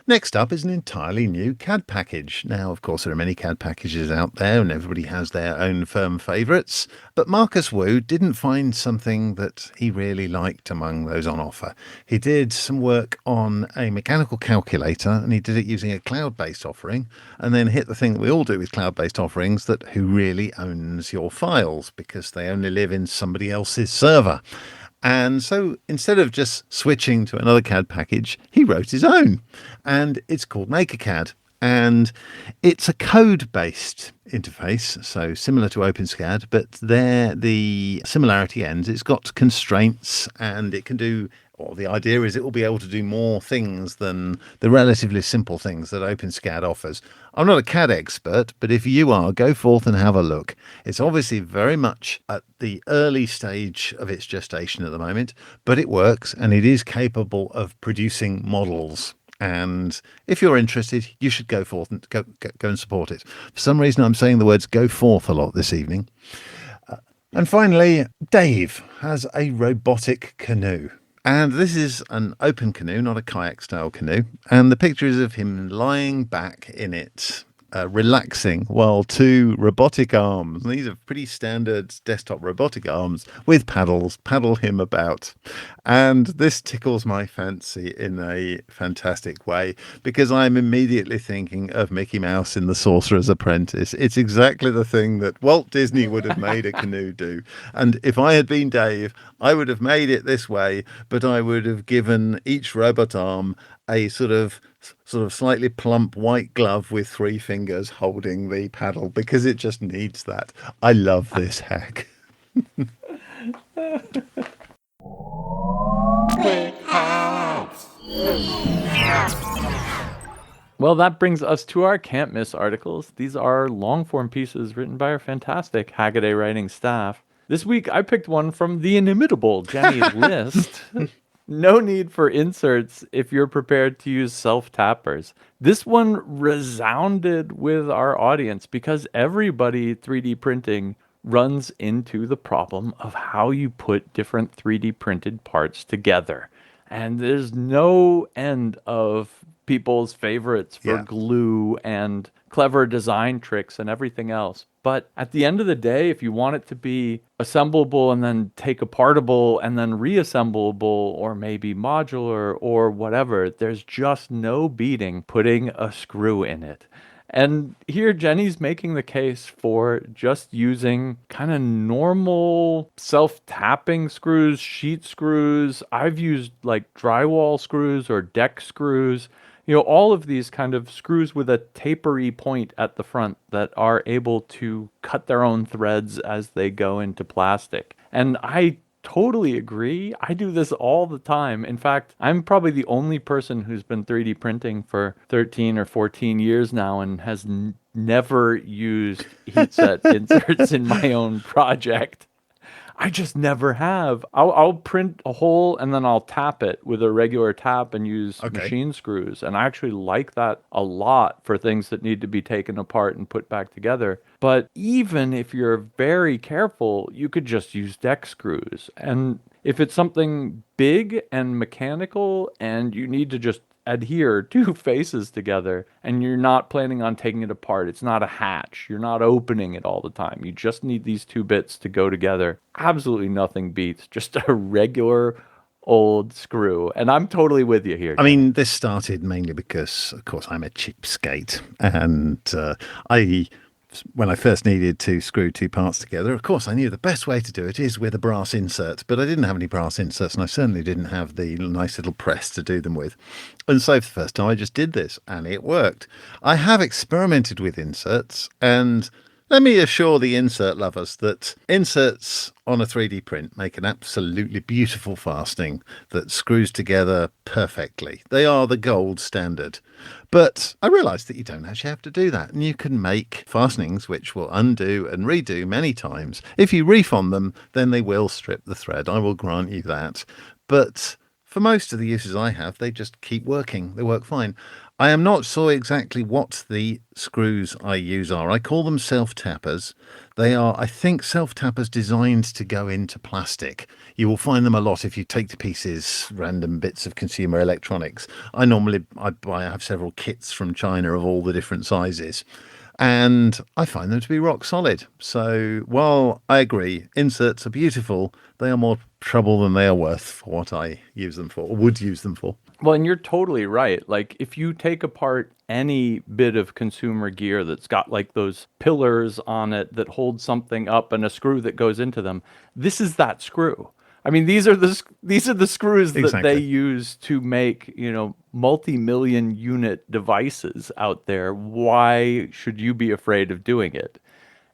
Next up is an entirely new CAD package. Now, of course, there are many CAD packages out there and everybody has their own firm favourites, but Marcus Wu didn't find something that he really liked among those on offer. He did some work on a mechanical calculator and he did it using a cloud-based offering, and then hit the thing that we all do with cloud-based offerings, that who really owns your files, because they only live in somebody else's server. And so instead of just switching to another CAD package, he wrote his own, and it's called MakerCAD. And it's a code-based interface, so similar to OpenSCAD, but there the similarity ends. It's got constraints, and it can do, or the idea is it will be able to do more things than the relatively simple things that OpenSCAD offers. I'm not a CAD expert, but if you are, go forth and have a look. It's obviously very much at the early stage of its gestation at the moment, but it works and it is capable of producing models. And if you're interested, you should go forth and go and support it. For some reason, I'm saying the words "go forth" a lot this evening. And finally, Dave has a robotic canoe. And this is an open canoe, not a kayak-style canoe. And the picture is of him lying back in it, relaxing, while two robotic arms, and these are pretty standard desktop robotic arms with paddles, paddle him about. And this tickles my fancy in a fantastic way, because I'm immediately thinking of Mickey Mouse in The Sorcerer's Apprentice. It's exactly the thing that Walt Disney would have made a canoe do. And if I had been Dave, I would have made it this way, but I would have given each robot arm a sort of slightly plump white glove with 3 fingers holding the paddle, because it just needs that. I love this hack. Well, that brings us to our can't miss articles. These are long form pieces written by our fantastic Hackaday writing staff. This week I picked one from the inimitable Jenny List. No need for inserts if you're prepared to use self-tappers. This one resounded with our audience because everybody 3D printing runs into the problem of how you put different 3D printed parts together. And there's no end of people's favorites for glue and clever design tricks and everything else. But at the end of the day, if you want it to be assemblable and then take apartable and then reassemblable, or maybe modular or whatever, there's just no beating putting a screw in it. And here Jenny's making the case for just using kind of normal self-tapping screws, sheet screws. I've used like drywall screws or deck screws. You know, all of these kind of screws with a tapery point at the front that are able to cut their own threads as they go into plastic. And I totally agree. I do this all the time. In fact, I'm probably the only person who's been 3D printing for 13 or 14 years now and has never used heat set inserts in my own project. I just never have. I'll print a hole and then I'll tap it with a regular tap and use machine screws. And I actually like that a lot for things that need to be taken apart and put back together. But even if you're very careful, you could just use deck screws. And if it's something big and mechanical and you need to just adhere 2 faces together and you're not planning on taking it apart, it's not a hatch, you're not opening it all the time, you just need these 2 bits to go together, absolutely nothing beats just a regular old screw. And I'm totally with you here. I mean, this started mainly because, of course, I'm a cheapskate, and when I first needed to screw 2 parts together, of course, I knew the best way to do it is with a brass insert, but I didn't have any brass inserts, and I certainly didn't have the nice little press to do them with. And so for the first time, I just did this, and it worked. I have experimented with inserts, and let me assure the insert lovers that inserts on a 3D print make an absolutely beautiful fastening that screws together perfectly. They are the gold standard. But I realised that you don't actually have to do that, and you can make fastenings which will undo and redo many times. If you refond them, then they will strip the thread. I will grant you that. But For most of the uses I have, they just keep working. They work fine. I am not sure exactly what the screws I use are. I call them self-tappers. They are, I think, self-tappers designed to go into plastic. You will find them a lot if you take to pieces random bits of consumer electronics. I have several kits from China of all the different sizes. And I find them to be rock solid. So while I agree, inserts are beautiful, they are more trouble than they are worth for what I use them for, or would use them for. Well, and you're totally right. Like, if you take apart any bit of consumer gear that's got like those pillars on it that hold something up and a screw that goes into them, this is that screw. I mean, these are the screws that they Exactly. use to make, multi-million unit devices out there. Why should you be afraid of doing it?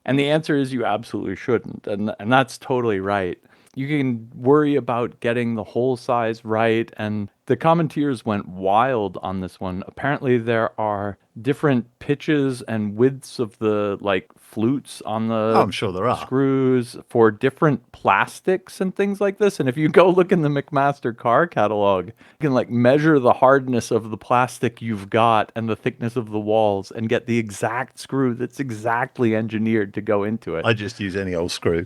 And the answer is you absolutely shouldn't. And that's totally right. You can worry about getting the hole size right. And the commentators went wild on this one. Apparently, there are different pitches and widths of the like flutes on Oh, I'm the sure there are. screws for different plastics and things like this. And if you go look in the McMaster car catalog, you can like measure the hardness of the plastic you've got and the thickness of the walls and get the exact screw that's exactly engineered to go into it. I just use any old screw.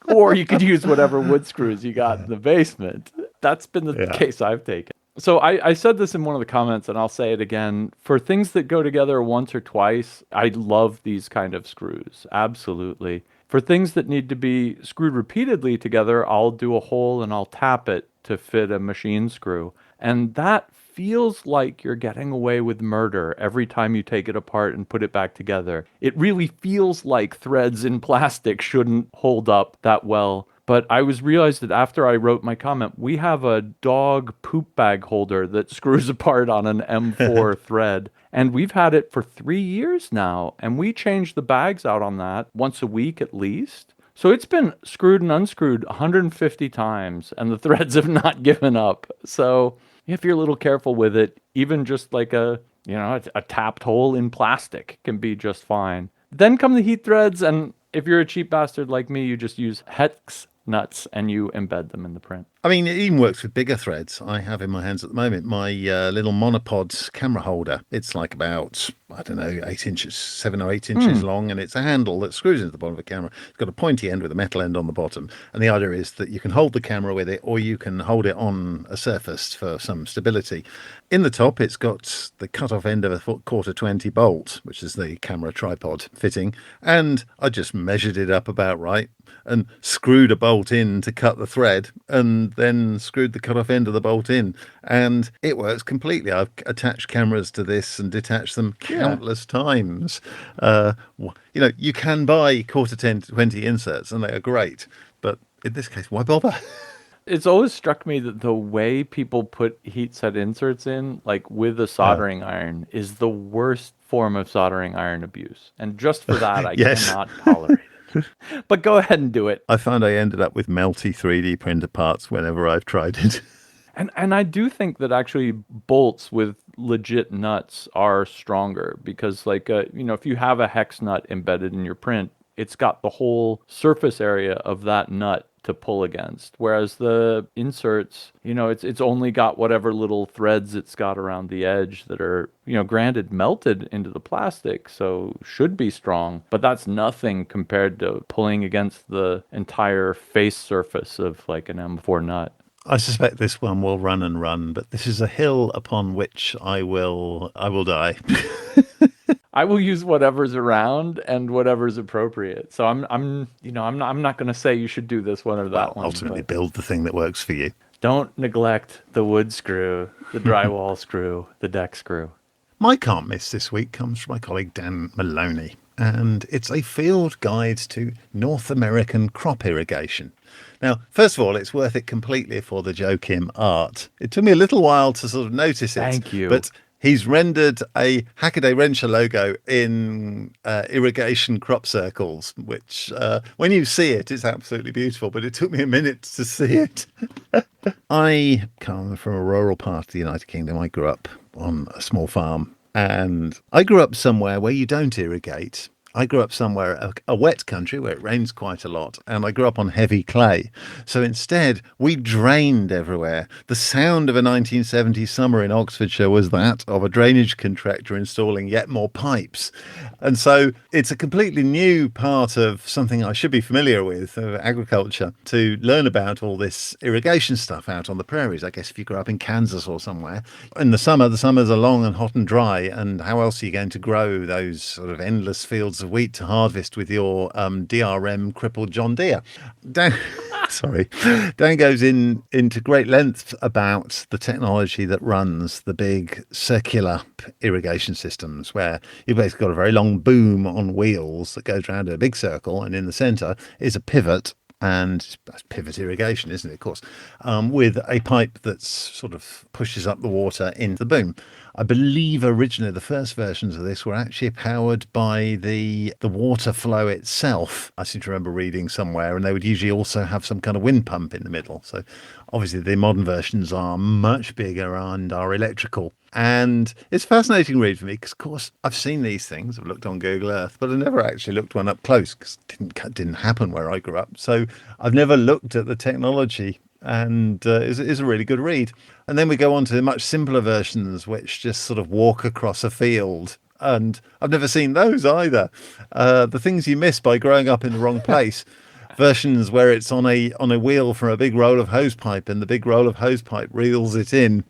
Or you could use whatever wood screws you got in the basement. That's been the Yeah. case I've taken. So I said this in one of the comments, and I'll say it again. For things that go together once or twice, I love these kind of screws. Absolutely. For things that need to be screwed repeatedly together, I'll do a hole and I'll tap it to fit a machine screw. And that feels like you're getting away with murder every time you take it apart and put it back together. It really feels like threads in plastic shouldn't hold up that well. But I realized that after I wrote my comment, we have a dog poop bag holder that screws apart on an M4 thread. And we've had it for 3 years now. And we change the bags out on that once a week at least. So it's been screwed and unscrewed 150 times, and the threads have not given up. So if you're a little careful with it, even just like a tapped hole in plastic can be just fine. Then come the heat threads, and if you're a cheap bastard like me, you just use hex nuts and you embed them in the print. I mean, it even works with bigger threads. I have in my hands at the moment my little monopod camera holder. It's like about, 7 or 8 inches long, and it's a handle that screws into the bottom of the camera. It's got a pointy end with a metal end on the bottom. And the idea is that you can hold the camera with it, or you can hold it on a surface for some stability. In the top, it's got the cut-off end of a quarter 20 bolt, which is the camera tripod fitting. And I just measured it up about right and screwed a bolt in to cut the thread, and then screwed the cut-off end of the bolt in, and it works completely. I've attached cameras to this and detached them countless times. You can buy quarter 10 to 20 inserts, and they are great, but in this case, why bother? It's always struck me that the way people put heat set inserts in, like with a soldering iron, is the worst form of soldering iron abuse. And just for that, I Yes. cannot tolerate it. But go ahead and do it. I found I ended up with melty 3D printer parts whenever I've tried it. And I do think that actually bolts with legit nuts are stronger because, like, if you have a hex nut embedded in your print, it's got the whole surface area of that nut to pull against. Whereas the inserts, it's only got whatever little threads it's got around the edge that are, granted melted into the plastic, so should be strong, but that's nothing compared to pulling against the entire face surface of like an M4 nut. I suspect this one will run and run, but this is a hill upon which I will die. I will use whatever's around and whatever's appropriate. So I'm not going to say you should do this one or that one. Ultimately, but build the thing that works for you. don't neglect the wood screw, the drywall screw, the deck screw. My can't miss this week comes from my colleague Dan Maloney, and it's a field guide to North American crop irrigation. Now, first of all, it's worth it completely for the Joachim art. It took me a little while to sort of notice it. Thank you. But he's rendered a Hackaday Wrencher logo in irrigation crop circles, which when you see it, it's absolutely beautiful. But it took me a minute to see it. I come from a rural part of the United Kingdom. I grew up on a small farm, and I grew up somewhere where you don't irrigate. I grew up somewhere, a wet country where it rains quite a lot, and I grew up on heavy clay. So instead, we drained everywhere. The sound of a 1970s summer in Oxfordshire was that of a drainage contractor installing yet more pipes. And so it's a completely new part of something I should be familiar with, agriculture, to learn about all this irrigation stuff out on the prairies. I guess if you grew up in Kansas or somewhere, in the summers are long and hot and dry, and how else are you going to grow those sort of endless fields of wheat to harvest with your DRM crippled John Deere? Dan goes into great length about the technology that runs the big circular irrigation systems, where you've basically got a very long boom on wheels that goes around in a big circle, and in the centre is a pivot. And that's pivot irrigation, isn't it? Of course, with a pipe that sort of pushes up the water into the boom. I believe originally the first versions of this were actually powered by the water flow itself. I seem to remember reading somewhere, and they would usually also have some kind of wind pump in the middle. So obviously the modern versions are much bigger and are electrical. And it's a fascinating read for me because, of course, I've seen these things. I've looked on Google Earth, but I never actually looked one up close because it didn't happen where I grew up. So I've never looked at the technology, and it's a really good read. And then we go on to much simpler versions, which just sort of walk across a field. And I've never seen those either. The things you miss by growing up in the wrong place. Versions where it's on a wheel from a big roll of hosepipe, and the big roll of hosepipe reels it in.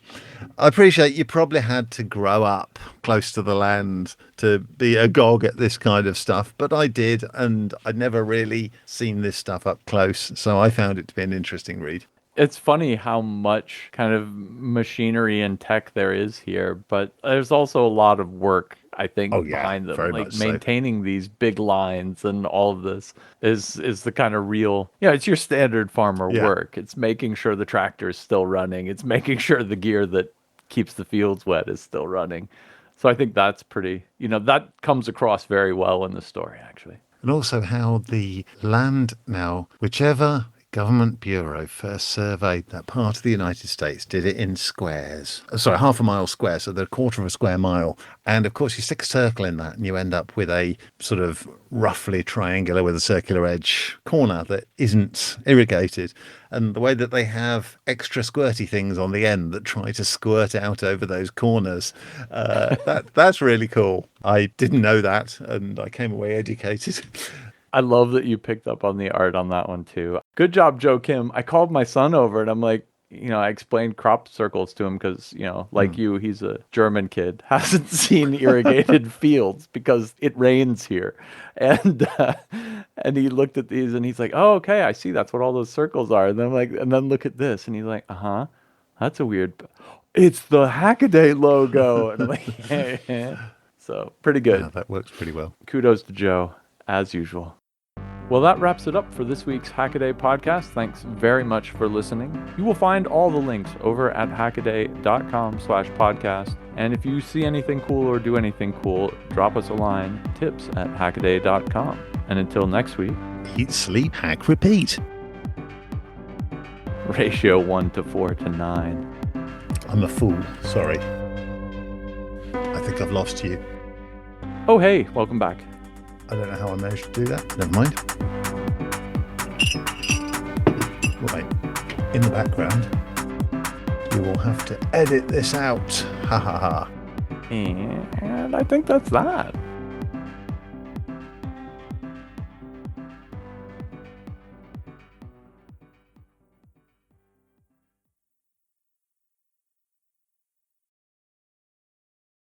I appreciate you probably had to grow up close to the land to be agog at this kind of stuff, but I did, and I'd never really seen this stuff up close, so I found it to be an interesting read. It's funny how much kind of machinery and tech there is here, but there's also a lot of work, I think, behind them. Very Like much so. maintaining these big lines and all of this is the kind of real, it's your standard farmer work. It's making sure the tractor is still running. It's making sure the gear that keeps the fields wet is still running. So I think that's pretty, that comes across very well in the story, actually. And also how the land now, whichever government bureau first surveyed that part of the United States, did it in squares. Sorry, half a mile square, so they're a quarter of a square mile. And of course, you stick a circle in that and you end up with a sort of roughly triangular with a circular edge corner that isn't irrigated. And the way that they have extra squirty things on the end that try to squirt out over those corners, that's really cool. I didn't know that, and I came away educated. I love that you picked up on the art on that one too. Good job, Joe Kim. I called my son over and I'm like, I explained crop circles to him because, like you, he's a German kid, hasn't seen irrigated fields because it rains here. And he looked at these and he's like, oh, okay, I see. That's what all those circles are. And then I'm like, and then look at this. And he's like, that's a weird, it's the Hackaday logo. And I'm like, so pretty good. Yeah, that works pretty well. Kudos to Joe, as usual. Well, that wraps it up for this week's Hackaday podcast. Thanks very much for listening. You will find all the links over at hackaday.com/podcast. And if you see anything cool or do anything cool, drop us a line, tips@hackaday.com. And until next week, Eat, sleep, hack, repeat. ratio 1 to 4 to 9. I'm a fool. Sorry. I think I've lost you. Oh, hey, welcome back. I don't know how I managed to do that. Never mind. Right. In the background, you will have to edit this out. Ha ha ha. And I think that's that.